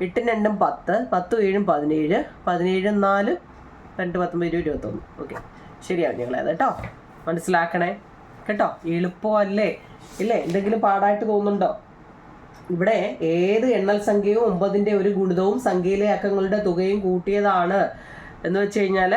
8 2 10 10 7 17 17 4 2 19 20 21. ഓക്കെ, ശരിയാവും ഞങ്ങളത് കേട്ടോ. മനസ്സിലാക്കണേ കേട്ടോ. എളുപ്പമല്ലേ? ഇല്ലേ? എന്തെങ്കിലും പാടായിട്ട് തോന്നുന്നുണ്ടോ? ഇവിടെ ഏത് എണ്ണൽ സംഖ്യയും 9ന്റെ ഒരു ഗുണിതവും സംഖ്യയിലെ അക്കങ്ങളുടെ തുകയും കൂട്ടിയതാണ് എന്ന് വെച്ച് കഴിഞ്ഞാൽ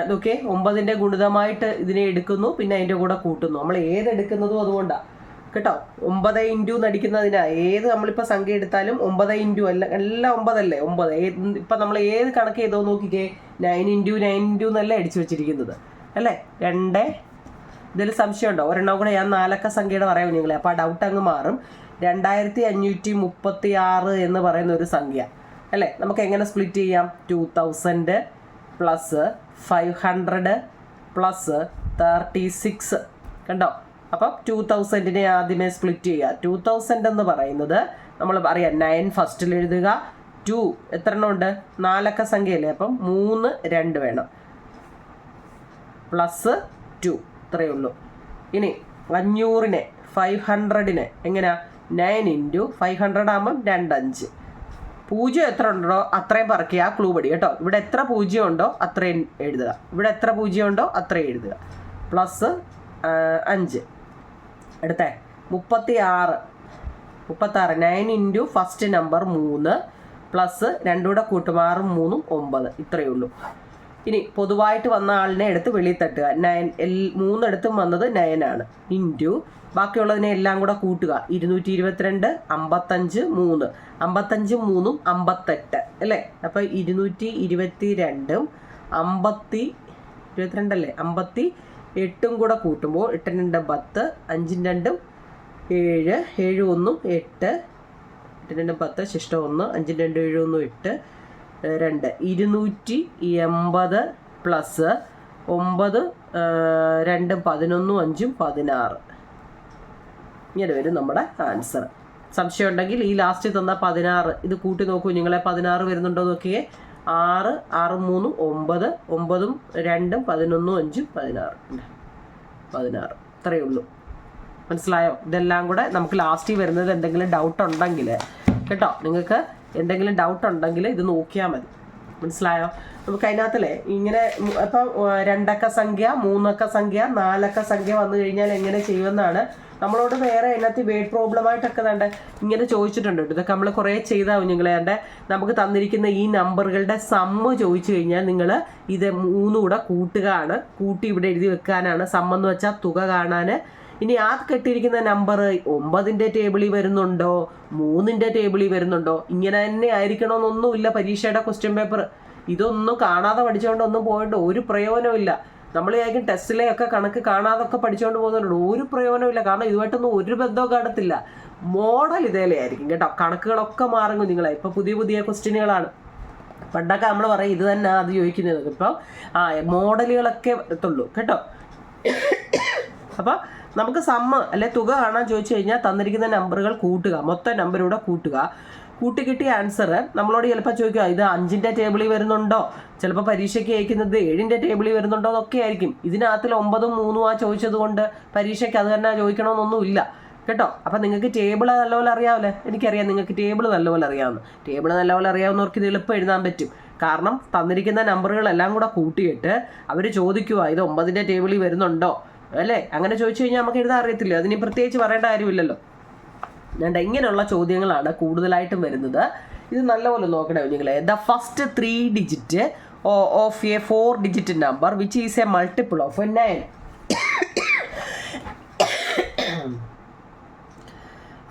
ഇതൊക്കെ 9ന്റെ ഗുണിതമായിട്ട് ഇതിനെ എടുക്കുന്നു, പിന്നെ അതിൻ്റെ കൂടെ കൂട്ടുന്നു. നമ്മൾ ഏതെടുക്കുന്നതും അതുകൊണ്ടാണ് കേട്ടോ. 9 ഇൻറ്റു നടിക്കുന്നതിനാ. ഏത് നമ്മളിപ്പോൾ സംഖ്യ എടുത്താലും 9 ഇൻറ്റു എല്ലാം 9 അല്ലേ? 9 ഇപ്പം നമ്മൾ ഏത് കണക്ക് ചെയ്തോ നോക്കിക്കേ. 9 ഇൻറ്റു 9 ഇൻറ്റു എന്നല്ലേ അടിച്ചു വെച്ചിരിക്കുന്നത് അല്ലേ? 2. ഇതിൽ സംശയമുണ്ടോ? ഒരെണ്ണം കൂടെ ഞാൻ 4 അക്ക സംഖ്യയുടെ പറയാം നിങ്ങളെ. അപ്പോൾ ആ ഡൗട്ട് അങ്ങ് മാറും. 2536 എന്ന് പറയുന്ന ഒരു സംഖ്യ അല്ലേ? നമുക്ക് എങ്ങനെ സ്പ്ലിറ്റ് ചെയ്യാം? 2000 പ്ലസ് 500 പ്ലസ് 36 കണ്ടോ? അപ്പം 2000നെ ആദ്യമേ സ്പ്ലിറ്റ് ചെയ്യുക. 2000 എന്ന് പറയുന്നത് നമ്മൾ അറിയാം 9 ഫസ്റ്റിൽ എഴുതുക. 2 എത്ര എണ്ണം ഉണ്ട്? 4 അക്ക സംഖ്യയല്ലേ? അപ്പം 3 2 വേണം. പ്ലസ് 2 ഇത്രയേ ഉള്ളൂ. ഇനി 500നെ 500നെ എങ്ങനെയാ? 9 ഇൻറ്റു 500 ആകുമ്പം 2 5. 0 എത്ര ഉണ്ടോ അത്രയും പറക്കുക. ക്ലൂ പടി കേട്ടോ. ഇവിടെ എത്ര 0 ഉണ്ടോ അത്രയും എഴുതുക. ഇവിടെ എത്ര 0 ഉണ്ടോ അത്രയും എഴുതുക. പ്ലസ് 5. അടുത്ത 36 9 ഇൻറ്റു ഫസ്റ്റ് നമ്പർ 3 പ്ലസ് 2 കൂടെ കൂട്ടും 6 3 9. ഇത്രയേ ഉള്ളൂ. ഇനി പൊതുവായിട്ട് വന്ന ആളിനെ എടുത്ത് വെളിയിൽ തട്ടുക. 9 3 വന്നത് 9 ആണ്. ഇൻറ്റു ബാക്കിയുള്ളതിനെ എല്ലാം കൂടെ കൂട്ടുക. 222 55 3 55 3 58 അല്ലേ? അപ്പോൾ 222 22 അല്ലേ? 58 കൂടെ കൂട്ടുമ്പോൾ 8 2 10 5 2 7 7 1 8 8 2 10 ശിഷ്ടം 1 5 2 7 1 8 2 280 പ്ലസ് 9 2 11 5 16 ഇങ്ങനെ വരും നമ്മുടെ ആൻസർ. സംശയം ഉണ്ടെങ്കിൽ ഈ ലാസ്റ്റ് തന്ന 16 ഇത് കൂട്ടി നോക്കൂ നിങ്ങളെ. 16 വരുന്നുണ്ടോ നോക്കിയേ. 6 6 3 9 9 2 11 5 16 ഇത്രയേ ഉള്ളൂ. മനസ്സിലായോ? ഇതെല്ലാം കൂടെ നമുക്ക് ലാസ്റ്റ് വരുന്നത് എന്തെങ്കിലും ഡൗട്ട് ഉണ്ടെങ്കിൽ കേട്ടോ, നിങ്ങൾക്ക് എന്തെങ്കിലും ഡൗട്ട് ഉണ്ടെങ്കിൽ ഇത് നോക്കിയാൽ മതി. മനസ്സിലായോ? നമുക്ക് അതിനകത്തല്ലേ ഇങ്ങനെ ഇപ്പം 2 അക്ക സംഖ്യ, 3 അക്ക സംഖ്യ, 4 അക്ക സംഖ്യ വന്നു കഴിഞ്ഞാൽ എങ്ങനെ ചെയ്യുമെന്നാണ് നമ്മളോട് വേറെ അതിനകത്ത് വേർഡ് പ്രോബ്ലമായിട്ടൊക്കെ വേണ്ട ഇങ്ങനെ ചോദിച്ചിട്ടുണ്ട്. ഇതൊക്കെ നമ്മൾ കുറേ ചെയ്താൽ കുഞ്ഞുങ്ങളെ നമുക്ക് തന്നിരിക്കുന്ന ഈ നമ്പറുകളുടെ സമ്മ് ചോദിച്ചു കഴിഞ്ഞാൽ നിങ്ങൾ ഇത് 3 കൂടെ കൂട്ടുകയാണ്, കൂട്ടി ഇവിടെ എഴുതി വെക്കാനാണ്. സമ്മെന്ന് വെച്ചാൽ തുക കാണാൻ. ഇനി ആ കെട്ടിയിരിക്കുന്ന നമ്പർ 9ന്റെ ടേബിളിൽ വരുന്നുണ്ടോ, 3ന്റെ ടേബിളിൽ വരുന്നുണ്ടോ, ഇങ്ങനെ തന്നെ ആയിരിക്കണമെന്നൊന്നുമില്ല പരീക്ഷയുടെ ക്വസ്റ്റ്യൻ പേപ്പർ. ഇതൊന്നും കാണാതെ പഠിച്ചുകൊണ്ടൊന്നും പോയിട്ട് ഒരു പ്രയോജനമില്ല. നമ്മൾ ആയിരിക്കും ടെസ്റ്റിലെയൊക്കെ കണക്ക് കാണാതൊക്കെ പഠിച്ചുകൊണ്ട് പോകുന്നുണ്ട്, ഒരു പ്രയോജനമില്ല. കാരണം ഇതുമായിട്ടൊന്നും ഒരു ബന്ധവും കാണത്തില്ല. മോഡൽ ഇതേലെ ആയിരിക്കും കേട്ടോ. കണക്കുകളൊക്കെ മാറും കുഞ്ഞുങ്ങളെ. ഇപ്പം പുതിയ പുതിയ ക്വസ്റ്റ്യനുകളാണ്. പണ്ടൊക്കെ നമ്മൾ പറയും ഇത് തന്നെ അത് ചോദിക്കുന്നത്. ഇപ്പം മോഡലുകളൊക്കെ എത്തുള്ളൂ കേട്ടോ. അപ്പം നമുക്ക് സമ്മ് അല്ലെ തുക കാണാൻ ചോദിച്ചു കഴിഞ്ഞാൽ തന്നിരിക്കുന്ന നമ്പറുകൾ കൂട്ടുക, മൊത്തം നമ്പറൂടെ കൂട്ടുക. കൂട്ടി കിട്ടിയ ആൻസർ നമ്മളോട് ചിലപ്പോൾ ചോദിക്കുക ഇത് 5ന്റെ ടേബിളിൽ വരുന്നുണ്ടോ, ചിലപ്പോൾ പരീക്ഷയ്ക്ക് അയക്കുന്നത് 7ന്റെ ടേബിളിൽ വരുന്നുണ്ടോ എന്നൊക്കെ ആയിരിക്കും. ഇതിനകത്തിൽ 9ഉം 3ഉം ചോദിച്ചത് കൊണ്ട് പരീക്ഷയ്ക്ക് അത് തന്നെ ചോദിക്കണമെന്നൊന്നുമില്ല കേട്ടോ. അപ്പം നിങ്ങൾക്ക് ടേബിൾ നല്ലപോലെ അറിയാമല്ലേ? എനിക്കറിയാം നിങ്ങൾക്ക് ടേബിൾ നല്ലപോലെ അറിയാവുന്നു. ടേബിൾ നല്ലപോലെ അറിയാവുന്നവർക്ക് ഇത് എളുപ്പം എഴുതാൻ പറ്റും. കാരണം തന്നിരിക്കുന്ന നമ്പറുകളെല്ലാം കൂടെ കൂട്ടിയിട്ട് അവർ ചോദിക്കുക ഇത് 9ന്റെ ടേബിളിൽ വരുന്നുണ്ടോ അല്ലേ? അങ്ങനെ ചോദിച്ചു കഴിഞ്ഞാൽ നമുക്ക് എഴുതാൻ അറിയത്തില്ല. അതിന് പ്രത്യേകിച്ച് പറയേണ്ട കാര്യമില്ലല്ലോ. ഇങ്ങനെയുള്ള ചോദ്യങ്ങളാണ് കൂടുതലായിട്ടും വരുന്നത്. ഇത് നല്ലപോലെ നോക്കണേ കുഞ്ഞുങ്ങളെ. The first 3 digit of a 4 digit number which is a multiple of 9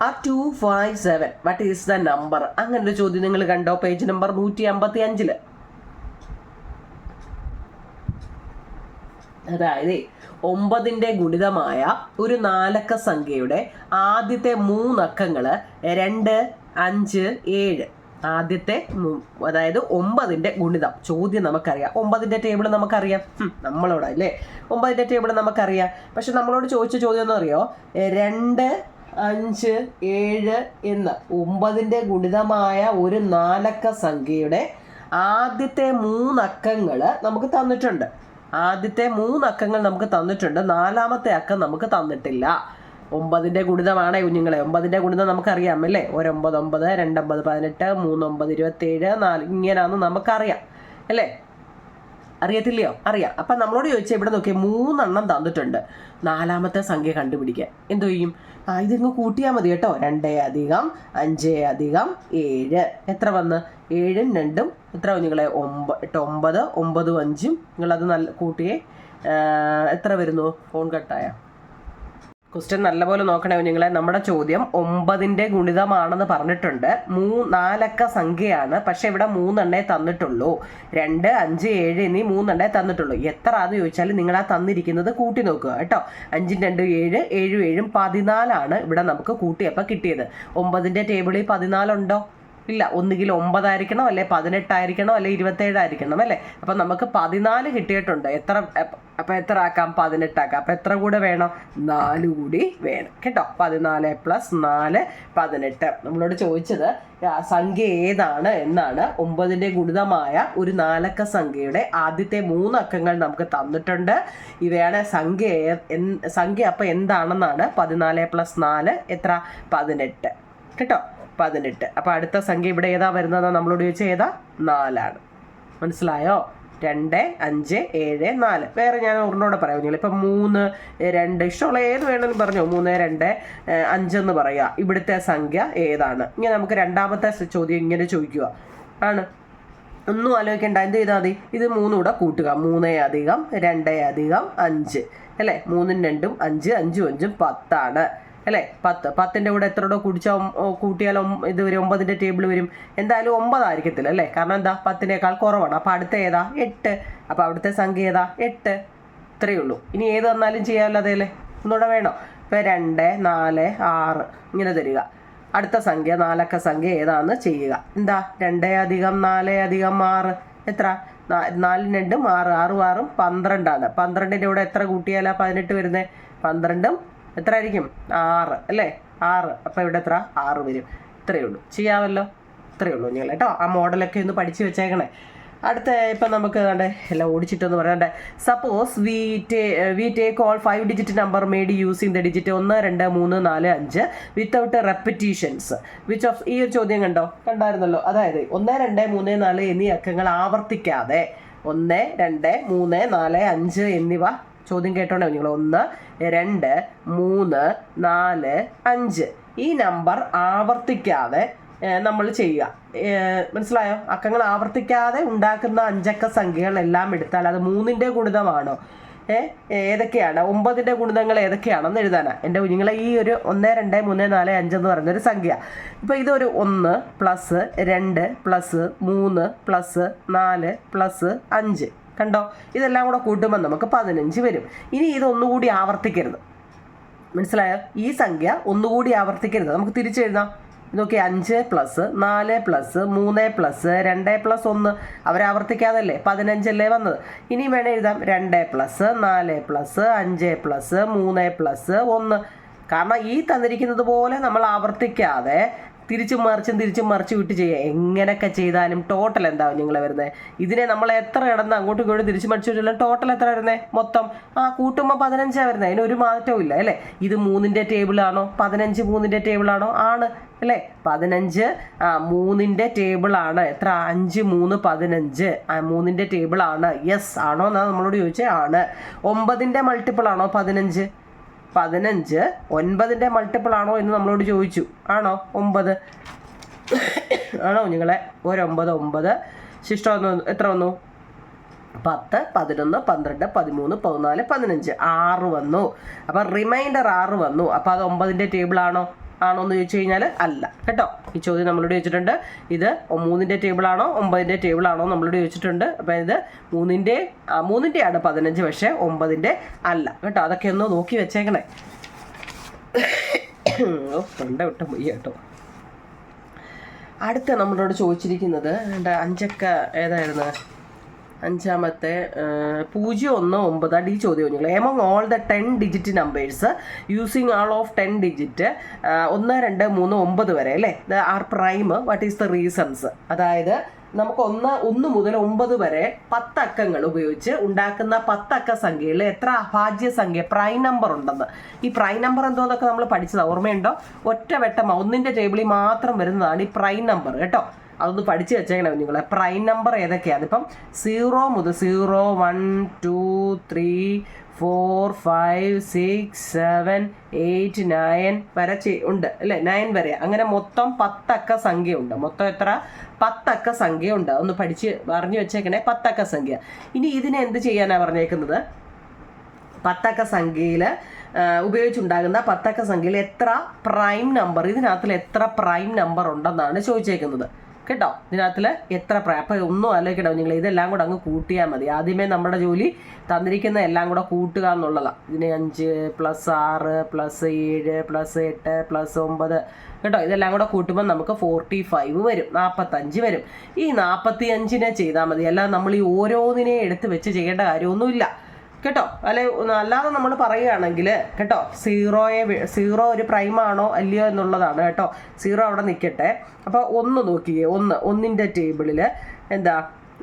are 257. What is the number? അങ്ങനെ ഒരു ചോദ്യം നിങ്ങൾ കണ്ടോ? Page number 155. അതായത് 9ന്റെ ഗുണിതമായ ഒരു 4 അക്ക സംഖ്യയുടെ ആദ്യത്തെ 3 അക്കങ്ങൾ 2, 5, 7. ആദ്യത്തെ അതായത് 9ന്റെ ഗുണിതം ചോദ്യം നമുക്കറിയാം. 9ന്റെ ടേബിൾ നമുക്കറിയാം, നമ്മളോട് അല്ലേ 9ന്റെ ടേബിൾ നമുക്കറിയാം. പക്ഷെ നമ്മളോട് ചോദിച്ച ചോദ്യം എന്ന് അറിയോ? 2, 5, 7 എന്ന് 9ന്റെ ഗുണിതമായ ഒരു 4 അക്ക സംഖ്യയുടെ ആദ്യത്തെ 3 അക്കങ്ങൾ നമുക്ക് തന്നിട്ടുണ്ട്. ആദ്യത്തെ 3 അക്കങ്ങൾ നമുക്ക് തന്നിട്ടുണ്ട്, 4ാമത്തെ അക്കം നമുക്ക് തന്നിട്ടില്ല. 9ന്റെ ഗുണിതമാണ് കുഞ്ഞുങ്ങളെ. 9ന്റെ ഗുണിതം നമുക്കറിയാം അല്ലേ? 1 9 9, 2 9 18, 3 9 27, 4 ഇങ്ങനെയാണെന്ന് നമുക്കറിയാം അല്ലേ? അറിയത്തില്ലയോ? അറിയാം. അപ്പം നമ്മളോട് ചോദിച്ചാൽ ഇവിടെ നോക്കിയാൽ 3 എണ്ണം തന്നിട്ടുണ്ട്. 4ാമത്തെ സംഖ്യ കണ്ടുപിടിക്കാൻ എന്തു ചെയ്യും? ഇതിങ്ങ് കൂട്ടിയാൽ മതി കേട്ടോ. 2 + 5 + 7 എത്ര വന്ന്? 7ഉം 2ഉം എത്ര കുഞ്ഞുങ്ങളെ? 9 9 5. നിങ്ങളത് നല്ല കൂട്ടിയേ. എത്ര വരുന്നു? ഫോൺ കട്ടായ. ക്വസ്റ്റ്യൻ നല്ലപോലെ നോക്കണേ കുഞ്ഞുങ്ങളെ. നമ്മുടെ ചോദ്യം 9ന്റെ ഗുണിതമാണെന്ന് പറഞ്ഞിട്ടുണ്ട്. 4 അക്ക സംഖ്യയാണ്. പക്ഷെ ഇവിടെ 3 എണ്ണേ തന്നിട്ടുള്ളൂ. 2, 5, 7 എന്നീ 3 എണ്ണേ തന്നിട്ടുള്ളൂ. എത്ര ആണെന്ന് ചോദിച്ചാൽ നിങ്ങൾ ആ തന്നിരിക്കുന്നത് കൂട്ടി നോക്കുക കേട്ടോ. 5ഉം 2ഉം 7, 7ഉം 7ഉം 14 ഇവിടെ നമുക്ക് കൂട്ടിയപ്പോൾ കിട്ടിയത്. 9ന്റെ ടേബിളിൽ 14 ഉണ്ടോ? ഇല്ല. ഒന്നുകിൽ 9 ആയിരിക്കണം, അല്ലെ 18 ആയിരിക്കണം, അല്ലെ 27 ആയിരിക്കണം അല്ലേ? അപ്പം നമുക്ക് 14 കിട്ടിയിട്ടുണ്ട്. അപ്പം എത്ര ആക്കാം? 18 ആക്കാം. അപ്പം എത്ര കൂടെ വേണം? 4 കൂടി വേണം കേട്ടോ. 14 + 4 18. നമ്മളോട് ചോദിച്ചത് സംഖ്യ ഏതാണ് എന്നാണ്. 9ന്റെ ഗുണിതമായ ഒരു 4 അക്ക സംഖ്യയുടെ ആദ്യത്തെ 3 അക്കങ്ങൾ നമുക്ക് തന്നിട്ടുണ്ട്. ഇവയാണ് സംഖ്യ. അപ്പം എന്താണെന്നാണ്. 14 + 4 എത്ര? 18 കേട്ടോ. 18. അപ്പം അടുത്ത സംഖ്യ ഇവിടെ ഏതാ വരുന്നതെന്ന് നമ്മളോട് ചോദിച്ചാൽ ഏതാ? 4 മനസ്സിലായോ? 2, 5, 7, 4. വേറെ ഞാൻ ഒരെണ്ണോടെ പറയാം. ഇപ്പം 3, 2 ഇഷ്ടമുള്ള ഏത് വേണമെങ്കിലും പറഞ്ഞോ. 3, 2, 5 എന്ന് പറയുക. ഇവിടുത്തെ സംഖ്യ ഏതാണ്? ഇങ്ങനെ നമുക്ക് രണ്ടാമത്തെ ചോദ്യം ഇങ്ങനെ ചോദിക്കുക ആണ്. ഒന്നും ആലോചിക്കേണ്ട. എന്ത് ചെയ്താൽ മതി? ഇത് 3 കൂടെ കൂട്ടുക. 3 + 2 + 5 അല്ലേ? 3ഉം 2ഉം 5, 5ഉം 5ഉം 10 അല്ലേ? 10. 10ന്റെ കൂടെ എത്ര കൂടെ കൂട്ടിയാൽ ഇത് വരും? 9ന്റെ ടേബിൾ വരും. എന്തായാലും 9 ആയിരിക്കത്തില്ല അല്ലേ? കാരണം എന്താ? 10നേക്കാൾ കുറവാണ്. അപ്പം അടുത്ത ഏതാ? 8. അപ്പം അവിടുത്തെ സംഖ്യ ഏതാ? 8. ഇത്രയേ ഉള്ളൂ. ഇനി ഏത് വന്നാലും ചെയ്യാമല്ലോ അതേല്ലേ? ഒന്നുകൂടെ വേണോ? ഇപ്പം 2, 4, 6 ഇങ്ങനെ തരിക. അടുത്ത സംഖ്യ 4 അക്ക സംഖ്യ ഏതാണെന്ന് ചെയ്യുക. എന്താ? 2 + 4 + 6 എത്ര? 4ഉം 2ഉം 6, 6ഉം 6ഉം 12 ആണ്. 12ന്റെ കൂടെ എത്ര കൂട്ടിയാലാ 18 വരുന്നത്? 12ഉം എത്ര ആയിരിക്കും? 6 അല്ലേ? 6. അപ്പം ഇവിടെ എത്ര? 6 വരും. ഇത്രയേ ഉള്ളൂ. ചെയ്യാമല്ലോ. ഇത്രയേ ഉള്ളൂ നിങ്ങൾ കേട്ടോ. ആ മോഡലൊക്കെ ഒന്ന് പഠിച്ച് വെച്ചേക്കണേ. അടുത്ത ഇപ്പം നമുക്ക് വേണ്ടേ എല്ലാം ഓടിച്ചിട്ടെന്ന് പറയണ്ടേ. Suppose we take all 5 digit number made using the digit 1 2 3 4 5 without repetitions which of. ഈ ഒരു ചോദ്യം കണ്ടായിരുന്നല്ലോ. അതായത് 1 2 3 4 എന്നീ അക്കങ്ങൾ ആവർത്തിക്കാതെ 1 2 3 4 5 എന്നിവ ചോദ്യം കേട്ടോണ്ടേ നിങ്ങൾ 1 2 3 4 5 ഈ നമ്പർ ആവർത്തിക്കാതെ നമ്മൾ ചെയ്യുക. മനസ്സിലായോ? അക്കങ്ങൾ ആവർത്തിക്കാതെ ഉണ്ടാക്കുന്ന അഞ്ചക്ക സംഖ്യകൾ എല്ലാം എടുത്താൽ അത് 3ന്റെ ഗുണിതമാണോ, ഏതൊക്കെയാണ്, 9ന്റെ ഗുണിതങ്ങൾ ഏതൊക്കെയാണെന്ന് എഴുതാനാണ് എൻ്റെ കുഞ്ഞുങ്ങളെ. ഈ ഒരു 1 2 3 4 5 എന്ന് പറയുന്നൊരു സംഖ്യ. ഇപ്പോൾ ഇതൊരു 1 പ്ലസ് 2 പ്ലസ് 3 പ്ലസ് 4 പ്ലസ് 5 കണ്ടോ. ഇതെല്ലാം കൂടെ കൂട്ടുമ്പോൾ നമുക്ക് 15 വരും. ഇനി ഇതൊന്നുകൂടി ആവർത്തിക്കരുത്. മനസ്സിലായോ? ഈ സംഖ്യ ഒന്നുകൂടി ആവർത്തിക്കരുത്. നമുക്ക് തിരിച്ചെഴുതാം. ഇതൊക്കെ 5 പ്ലസ് 4 പ്ലസ് 3 പ്ലസ് 2 പ്ലസ് 1 അവരാവർത്തിക്കാതല്ലേ 15 അല്ലേ വന്നത്. ഇനി വേണേൽ എഴുതാം 2 പ്ലസ് 4 പ്ലസ് 5 പ്ലസ് 3 പ്ലസ് 1. കാരണം ഈ തന്നിരിക്കുന്നത് പോലെ നമ്മൾ ആവർത്തിക്കാതെ തിരിച്ചും മറിച്ച് വിട്ട് ചെയ്യുക. എങ്ങനെയൊക്കെ ചെയ്താലും ടോട്ടൽ എന്താവും നിങ്ങളെ വരുന്നത്. ഇതിനെ നമ്മൾ എത്ര കിടന്ന് അങ്ങോട്ടും ഇങ്ങോട്ടും തിരിച്ചു മറിച്ച് വിട്ടാലും ടോട്ടൽ എത്ര വരുന്നത് മൊത്തം കൂട്ടുമ്പോൾ 15 വരുന്നത്. അതിനൊരു മാറ്റവും ഇല്ല അല്ലേ. ഇത് 3ന്റെ ടേബിളാണോ, 15 3ന്റെ ടേബിളാണോ? ആണ് അല്ലേ. 15 3ന്റെ ടേബിളാണ്. എത്ര? 5 3 15 3ന്റെ ടേബിളാണ്. യെസ് ആണോ എന്നാ നമ്മളോട് ചോദിച്ചേ. ആണ്. 9ന്റെ മൾട്ടിപ്പിൾ ആണോ 15? 15 9ന്റെ മൾട്ടിപ്പിൾ ആണോ എന്ന് നമ്മളോട് ചോദിച്ചു. ആണോ? 9 ആണോ നിങ്ങളെ? 9 9 ശിഷ്ടം എത്ര വന്നു? 10 11 12 13 14 15 6 വന്നു. അപ്പം റിമൈൻഡർ 6 വന്നു. അപ്പം അത് 9ന്റെ ടേബിൾ ആണോ എന്ന് ചോദിച്ചു കഴിഞ്ഞാൽ അല്ല കേട്ടോ. ഈ ചോദ്യം നമ്മളോട് ചോദിച്ചിട്ടുണ്ട്. ഇത് 3ന്റെ ടേബിൾ ആണോ 9ന്റെ ടേബിൾ ആണോ നമ്മളോട് ചോദിച്ചിട്ടുണ്ട്. അപ്പം ഇത് 3ന്റെ ആണ് 15, പക്ഷേ 9ന്റെ അല്ല കേട്ടോ. അതൊക്കെ ഒന്ന് നോക്കി വെച്ചേക്കണേ. തൊണ്ട വിട്ട പോയി കേട്ടോ. അടുത്ത നമ്മളോട് ചോദിച്ചിരിക്കുന്നത് 5 ഏതായിരുന്നു? 5ാമത്തെ 019 ഈ ചോദ്യം നിങ്ങൾ. Among all the 10 digit numbers using all of 10 digit 1 2 3 9 വരെ അല്ലേ are prime, what is the reasons. അതായത് നമുക്ക് 1 മുതൽ 9 വരെ 10 അക്കങ്ങൾ ഉപയോഗിച്ച് ഉണ്ടാക്കുന്ന 10 അക്ക സംഖ്യയിൽ എത്ര അഭാജ്യ സംഖ്യ പ്രൈം നമ്പർ ഉണ്ടെന്ന്. ഈ പ്രൈം നമ്പർ എന്തോന്നൊക്കെ നമ്മൾ പഠിച്ചത് ഓർമ്മയുണ്ടോ? ഒറ്റ വെട്ടം 1ന്റെ ടേബിളിൽ മാത്രം വരുന്നതാണ് ഈ പ്രൈം നമ്പർ കേട്ടോ. അതൊന്ന് പഠിച്ച് വെച്ചേക്കണം നിങ്ങളെ. പ്രൈം നമ്പർ ഏതൊക്കെയാണ്? ഇപ്പം 0 മുതൽ 0 1 2 3 4 5 6 7 8 9 വരെ ഉണ്ട് അല്ലേ. 9 വരെ അങ്ങനെ മൊത്തം 10 അക്ക സംഖ്യ ഉണ്ട്. മൊത്തം എത്ര? 10 അക്ക സംഖ്യ ഉണ്ട്. ഒന്ന് പറഞ്ഞു വെച്ചേക്കണേ. 10 അക്ക സംഖ്യ. ഇനി ഇതിനെ എന്ത് ചെയ്യാനാണ് പറഞ്ഞേക്കുന്നത്? 10 അക്ക സംഖ്യയിൽ ഉപയോഗിച്ചുണ്ടാകുന്ന 10 അക്ക സംഖ്യയിൽ എത്ര പ്രൈം നമ്പർ, ഇതിനകത്തിൽ എത്ര പ്രൈം നമ്പർ ഉണ്ടെന്നാണ് ചോദിച്ചേക്കുന്നത് കേട്ടോ. ഇതിനകത്തിൽ എത്ര അപ്പം ഒന്നും ആലോചിക്കണോ നിങ്ങൾ. ഇതെല്ലാം കൂടെ അങ്ങ് കൂട്ടിയാൽ മതി. ആദ്യമേ നമ്മുടെ ജോലി തന്നിരിക്കുന്ന എല്ലാം കൂടെ കൂട്ടുക എന്നുള്ളതാണ്. ഇതിന് 5 + 6 + 7 + 8 + 9 കേട്ടോ. ഇതെല്ലാം കൂടെ കൂട്ടുമ്പോൾ നമുക്ക് 45 വരും, 45 വരും. ഈ 45നെ ചെയ്താൽ മതി. അല്ലാതെ നമ്മൾ ഈ ഓരോന്നിനെ എടുത്ത് വെച്ച് ചെയ്യേണ്ട കാര്യമൊന്നുമില്ല കേട്ടോ. അല്ലാതെ നമ്മൾ പറയുകയാണെങ്കിൽ കേട്ടോ 0 ഒരു പ്രൈമാണോ അല്ലയോ എന്നുള്ളതാണ് കേട്ടോ. 0 അവിടെ നിൽക്കട്ടെ. അപ്പോൾ 1 നോക്കിയേ. 1ന്റെ ടേബിളിൽ എന്താ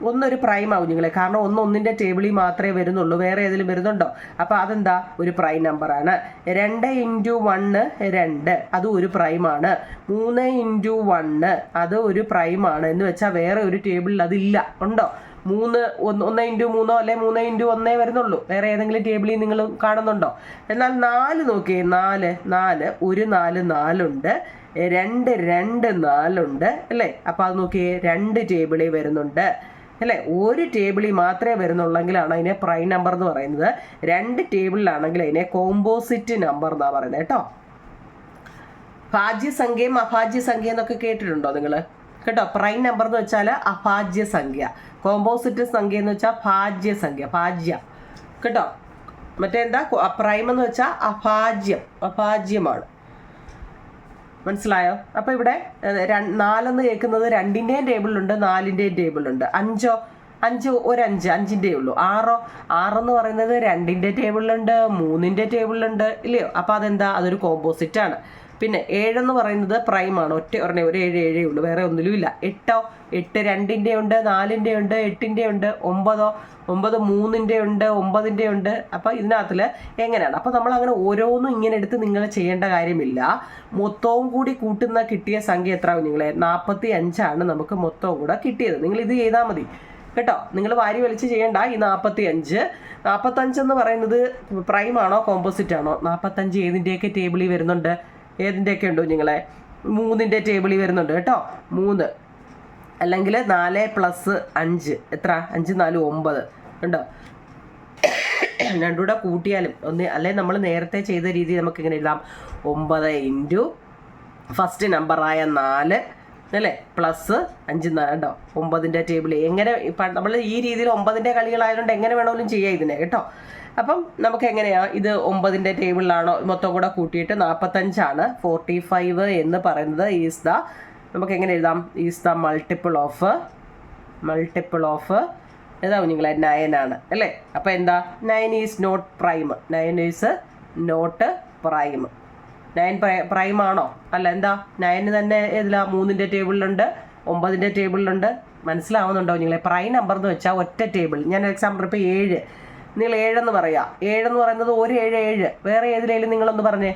1 ഒരു പ്രൈം ആവും നിങ്ങളെ. കാരണം 1ന്റെ ടേബിളിൽ മാത്രമേ വരുന്നുള്ളൂ. വേറെ ഏതെങ്കിലും വരുന്നുണ്ടോ? അപ്പോൾ അതെന്താ? ഒരു പ്രൈം നമ്പറാണ്. 2 × 1 2 അതും ഒരു പ്രൈമാണ്. 3 × 1 അത് ഒരു പ്രൈമാണ്. എന്ന് വെച്ചാൽ വേറെ ഒരു ടേബിളിൽ അതില്ല. ഉണ്ടോ? 1 × 3 അല്ലെ 3 × 1 വരുന്നുള്ളൂ. വേറെ ഏതെങ്കിലും ടേബിളിൽ നിങ്ങൾ കാണുന്നുണ്ടോ? എന്നാൽ 4 നോക്കിയേ. 4 ഒരു 4 ഉണ്ട്, 2 4 ഉണ്ട് അല്ലേ. അപ്പോൾ അത് നോക്കിയേ 2 ടേബിളിൽ വരുന്നുണ്ട് അല്ലേ. ഒരു ടേബിളിൽ മാത്രമേ വരുന്നുള്ളെങ്കിലാണ് അതിനെ പ്രൈം നമ്പർ എന്ന് പറയുന്നത്. 2 ടേബിളിലാണെങ്കിൽ അതിനെ കോമ്പോസിറ്റ് നമ്പർ എന്നാണ് പറയുന്നത് കേട്ടോ. ഭാജ്യസംഖ്യയും അഭാജ്യസംഖ്യ എന്നൊക്കെ കേട്ടിട്ടുണ്ടോ നിങ്ങൾ കേട്ടോ. പ്രൈം നമ്പർ എന്ന് വെച്ചാൽ അഭാജ്യ സംഖ്യ, കോമ്പോസിറ്റ് സംഖ്യ എന്ന് വെച്ചാൽ ഭാജ്യസംഖ്യ, ഭാജ്യം കേട്ടോ. മറ്റേന്താ പ്രൈം എന്ന് വെച്ചാൽ അഭാജ്യമാണ്. മനസ്സിലായോ? അപ്പോൾ ഇവിടെ 4 കേൾക്കുന്നത് 2ന്റെയും ടേബിളുണ്ട്, 4ന്റെയും ടേബിളുണ്ട്. 5 ഒരു 5ന്റെ ഉള്ളൂ. 6 എന്ന് പറയുന്നത് 2ന്റെ ടേബിളിലുണ്ട്, 3ന്റെ ടേബിളിലുണ്ട് ഇല്ലയോ. അപ്പോൾ അതെന്താ? അതൊരു കോമ്പോസിറ്റ് ആണ്. പിന്നെ 7 എന്ന് പറയുന്നത് പ്രൈമാണ്, ഒറ്റ ഒരെണ്ണേ ഒരു 7 ഉള്ളൂ, വേറെ ഒന്നിലും ഇല്ല. 8 2ന്റെ ഉണ്ട്, 4ന്റെ ഉണ്ട്, 8ന്റെ ഉണ്ട്, 9 3ന്റെ ഉണ്ട്, 9ന്റെ ഉണ്ട്. അപ്പോൾ ഇതിനകത്തിൽ എങ്ങനെയാണ്? അപ്പോൾ നമ്മൾ അങ്ങനെ ഓരോന്നും ഇങ്ങനെ എടുത്ത് നിങ്ങൾ ചെയ്യേണ്ട കാര്യമില്ല. മൊത്തവും കൂടി കൂട്ടുന്ന കിട്ടിയ സംഖ്യ എത്രയാവും നിങ്ങളെ? 45 നമുക്ക് മൊത്തവും കൂടെ കിട്ടിയത്. നിങ്ങൾ ഇത് ചെയ്താൽ മതി കേട്ടോ. നിങ്ങൾ വാരി വലിച്ച് ചെയ്യണ്ട. ഈ 45 എന്ന് പറയുന്നത് പ്രൈം ആണോ കോമ്പോസിറ്റ് ആണോ? 45 ഏതിൻ്റെയൊക്കെ ടേബിളിൽ വരുന്നുണ്ട്? ഏതിൻ്റെയൊക്കെ ഉണ്ടോ നിങ്ങളെ? 3ന്റെ ടേബിളിൽ വരുന്നുണ്ട് കേട്ടോ. 3 അല്ലെങ്കിൽ 4 + 5 എത്ര? 5 4 9 ഉണ്ടോ? രണ്ടുകൂടെ കൂട്ടിയാലും അല്ലെ നമ്മൾ നേരത്തെ ചെയ്ത രീതി നമുക്ക് ഇങ്ങനെ എഴുതാം. 9 ഇൻറ്റു ഫസ്റ്റ് നമ്പറായ 4 അല്ലേ +5 കേട്ടോ. 9ന്റെ ടേബിൾ എങ്ങനെ നമ്മൾ ഈ രീതിയിൽ 9ന്റെ കളികളായതുകൊണ്ട് എങ്ങനെ വേണമെങ്കിലും ചെയ്യാം ഇതിനെ കേട്ടോ. അപ്പം നമുക്ക് എങ്ങനെയാ ഇത് 9ന്റെ ടേബിളിലാണോ മൊത്തം കൂടെ കൂട്ടിയിട്ട് 45 45 എന്ന് പറയുന്നത് നമുക്ക് എങ്ങനെ എഴുതാം? ഈസ് ദ മൾട്ടിപ്പിൾ ഓഫ് ഏതാവും നിങ്ങളെ? 9 ആണ് അല്ലേ. അപ്പോൾ എന്താ? 9 is not prime. 9 is not prime. 9 prime ആണോ? അല്ല. എന്താ? 9 തന്നെ ഏതിലാ? 3ന്റെ ടേബിളിലുണ്ട്, 9ന്റെ ടേബിളിലുണ്ട്. മനസ്സിലാവുന്നുണ്ടോ നിങ്ങളെ? പ്രൈം നമ്പർ എന്ന് വെച്ചാൽ ഒറ്റ ടേബിൾ. ഞാൻ എക്സാമ്പിൾ ഇപ്പോൾ 7 നിങ്ങൾ 7 എന്ന് പറയാം. 7 എന്ന് പറയുന്നത് ഒരു 7 വേറെ ഏതിലേലും നിങ്ങളൊന്ന് പറഞ്ഞേ.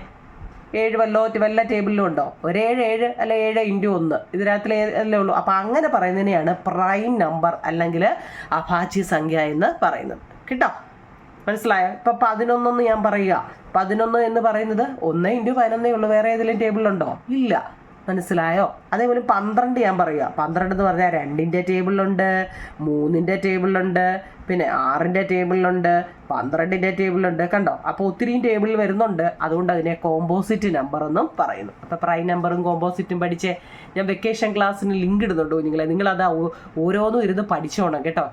7 വല്ല ടേബിളിലും ഉണ്ടോ? ഒരു 7 അല്ല 7 × 1 ഇതിനകത്തിലേ അല്ലേ ഉള്ളൂ. അപ്പോൾ അങ്ങനെ പറയുന്നതിനെയാണ് പ്രൈം നമ്പർ അല്ലെങ്കിൽ അഭാജ്യ സംഖ്യ എന്ന് പറയുന്നത് കേട്ടോ. മനസ്സിലായോ? ഇപ്പം 11 ഞാൻ പറയുക. 11 എന്ന് പറയുന്നത് 1 × 11 ഉള്ളൂ, വേറെ ഏതെങ്കിലും ടേബിളിലുണ്ടോ? ഇല്ല. മനസ്സിലായോ? അതേപോലെ 12 ഞാൻ പറയുക. 12 എന്ന് പറഞ്ഞാൽ 2ന്റെ ടേബിളിലുണ്ട്, 3ന്റെ ടേബിളിലുണ്ട്, പിന്നെ 6ന്റെ ടേബിളിലുണ്ട്, 12ന്റെ ടേബിളിലുണ്ട്. കണ്ടോ? അപ്പോൾ ഒത്തിരിയും ടേബിളിൽ വരുന്നുണ്ട്. അതുകൊണ്ട് അതിനെ കോമ്പോസിറ്റ് നമ്പർ എന്നും പറയുന്നു. അപ്പോൾ പ്രൈം നമ്പറും കോമ്പോസിറ്റും പഠിച്ച് ഞാൻ വെക്കേഷൻ ക്ലാസ്സിന് ലിങ്ക് ഇടുന്നുണ്ടോ നിങ്ങളത് ഓരോന്നും ഇരുന്ന് പഠിച്ചോണം കേട്ടോ.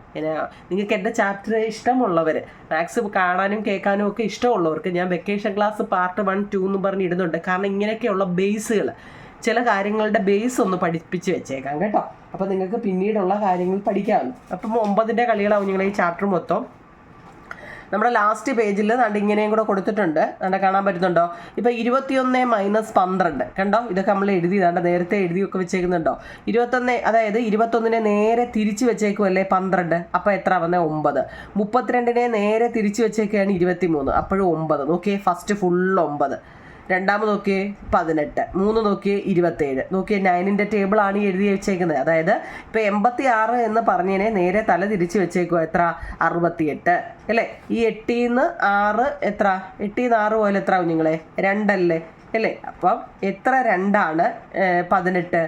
നിങ്ങൾക്ക് എൻ്റെ ചാപ്റ്റർ ഇഷ്ടമുള്ളവർ, മാത്സ് കാണാനും കേൾക്കാനും ഒക്കെ ഇഷ്ടമുള്ളവർക്ക് ഞാൻ വെക്കേഷൻ ക്ലാസ് പാർട്ട് 1 2 എന്ന് പറഞ്ഞ് ഇടുന്നുണ്ട്. കാരണം ഇങ്ങനെയൊക്കെയുള്ള ബേസുകൾ, ചില കാര്യങ്ങളുടെ ബേസ് ഒന്ന് പഠിപ്പിച്ച് വെച്ചേക്കാം കേട്ടോ. അപ്പോൾ നിങ്ങൾക്ക് പിന്നീടുള്ള കാര്യങ്ങൾ പഠിക്കാമല്ലോ. അപ്പം 9ന്റെ കളികളാവും നിങ്ങൾ ഈ ചാപ്റ്റർ മൊത്തം. നമ്മുടെ ലാസ്റ്റ് പേജിൽ ഇങ്ങനെയും കൂടെ കൊടുത്തിട്ടുണ്ട്. കാണാൻ പറ്റുന്നുണ്ടോ? ഇപ്പോൾ 21 - 12 കണ്ടോ? ഇതൊക്കെ നമ്മൾ നേരത്തെ എഴുതിയൊക്കെ വെച്ചേക്കുന്നുണ്ടോ? 21 അതായത് 21നെ നേരെ തിരിച്ച് വെച്ചേക്കുമല്ലേ 12. അപ്പോൾ എത്ര വന്നേ? 9. 32നെ നേരെ തിരിച്ച് വെച്ചേക്കുകയാണ് 23. അപ്പോഴും 9. നോക്കിയേ, ഫസ്റ്റ് ഫുൾ 9. രണ്ടാമത് നോക്കിയേ 18. 3 നോക്കിയേ 27. നോക്കിയേ 9ന്റെ ടേബിളാണ് എഴുതി വെച്ചേക്കുന്നത്. അതായത് ഇപ്പോൾ 86 എന്ന് പറഞ്ഞതിനെ നേരെ തല തിരിച്ച് വെച്ചേക്കുക. എത്ര? 68 അല്ലേ. ഈ 8 × 6 എത്ര? 8 × 6 പോലെ എത്ര ആവും നിങ്ങളെ? 2 അല്ലേ അല്ലേ. അപ്പം എത്ര? 2 18.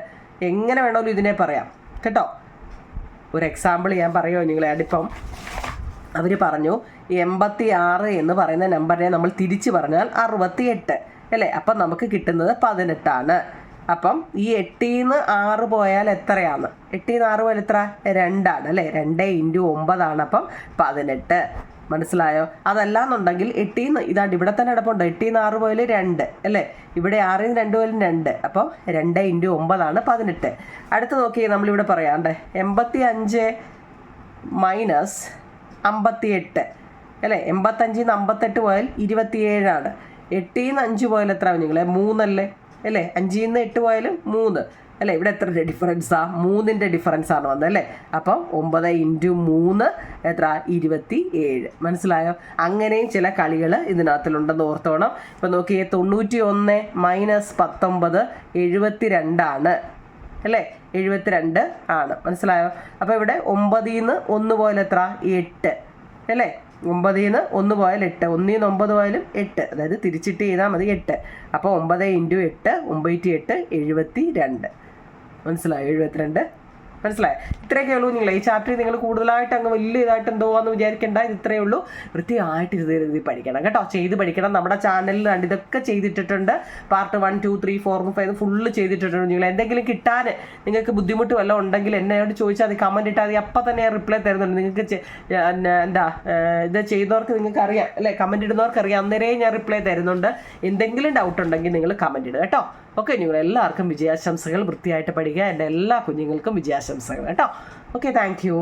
എങ്ങനെ വേണമെങ്കിലും ഇതിനെ പറയാം കേട്ടോ. ഒരു എക്സാമ്പിൾ ഞാൻ പറയുമോ നിങ്ങളെ? അടുപ്പം അവർ പറഞ്ഞു 86 എന്ന് പറയുന്ന നമ്പറിനെ നമ്മൾ തിരിച്ച് പറഞ്ഞാൽ 68 അല്ലേ. അപ്പം നമുക്ക് കിട്ടുന്നത് 18. അപ്പം ഈ 8 × 6 പോയാൽ എത്രയാണ്? 8 × 6 പോയാൽ എത്ര? 2 അല്ലേ. 2 × 9 അപ്പം 18. മനസ്സിലായോ? അതല്ലാന്നുണ്ടെങ്കിൽ 8 ഇതാണ്ട് ഇവിടെ തന്നെ കിടപ്പുണ്ട്. 8 × 6 പോയാൽ 2 അല്ലേ. ഇവിടെ 6 × 2 പോയാലും 2. അപ്പം 2 × 9 18. അടുത്ത് നോക്കിയേ, നമ്മളിവിടെ പറയാണ്ടേ 85 - 58 അല്ലേ. 85 ന്ന് 58 പോയാൽ 27. 8 ന്ന് 5 പോയാൽ എത്ര നിങ്ങളെ? 3 അല്ലേ അല്ലേ. 5 ന്ന് 8 പോയാലും 3 അല്ലേ. ഇവിടെ എത്ര ഡിഫറൻസാ? 3ന്റെ ഡിഫറൻസ് ആണ് വന്നത് അല്ലേ. അപ്പം 9 × 3 എത്ര? 27. മനസ്സിലായോ? അങ്ങനെയും ചില കളികൾ ഇതിനകത്തിലുണ്ടെന്ന് ഓർത്തോണം. ഇപ്പം നോക്കിയേ 91 - 19 72 അല്ലേ. 72 ആണ്. മനസ്സിലായോ? അപ്പോൾ ഇവിടെ 9 ന്ന് 1 പോയാൽ എത്ര? 8 അല്ലേ. 9 ന്ന് 1 പോയാൽ 8. 1 ന്ന് 9 പോയാലും 8. അതായത് തിരിച്ചിട്ട് ചെയ്താൽ മതി 8. അപ്പോൾ 9 × 8 9 × 8 72. മനസ്സിലായോ? 72. മനസ്സിലായോ? ഇത്രയൊക്കെ ഉള്ളൂ നിങ്ങൾ ഈ ചാപ്റ്റർ. നിങ്ങൾ കൂടുതലായിട്ട് അങ്ങ് വലിയ ഇതായിട്ട് എന്തോന്ന് വിചാരിക്കേണ്ട. ഇത് ഇത്രയേ ഉള്ളൂ. വൃത്തിയായിട്ട് ഇത് പഠിക്കണം കേട്ടോ. ചെയ്ത് പഠിക്കണം. നമ്മുടെ ചാനലിൽ ഇതൊക്കെ ചെയ്തിട്ടിട്ടുണ്ട്. Part 1 2 3 4 5 full ചെയ്തിട്ടിട്ടുണ്ട്. നിങ്ങൾ എന്തെങ്കിലും കിട്ടാൻ നിങ്ങൾക്ക് ബുദ്ധിമുട്ട് വല്ലതും ഉണ്ടെങ്കിൽ എന്നോട് ചോദിച്ചാൽ മതി, കമൻറ്റ് ഇട്ടാൽ മതി. അപ്പം തന്നെ റിപ്ലൈ തരുന്നുണ്ട്. നിങ്ങൾക്ക് ഇത് ചെയ്യുന്നവർക്ക് നിങ്ങൾക്ക് അറിയാം അല്ലേ. കമൻറ്റ് ഇടുന്നവർക്ക് അറിയാം. അന്നേരേ ഞാൻ റിപ്ലൈ തരുന്നുണ്ട്. എന്തെങ്കിലും ഡൗട്ട് ഉണ്ടെങ്കിൽ നിങ്ങൾ കമൻറ്റ് ഇടുക കേട്ടോ. ഓക്കെ, നിങ്ങൾ എല്ലാവർക്കും വിജയാശംസകൾ. വൃത്തിയായിട്ട് പഠിക്കുക. എൻ്റെ എല്ലാ കുഞ്ഞുങ്ങൾക്കും വിജയാശംസകൾ കേട്ടോ. Okay, thank you.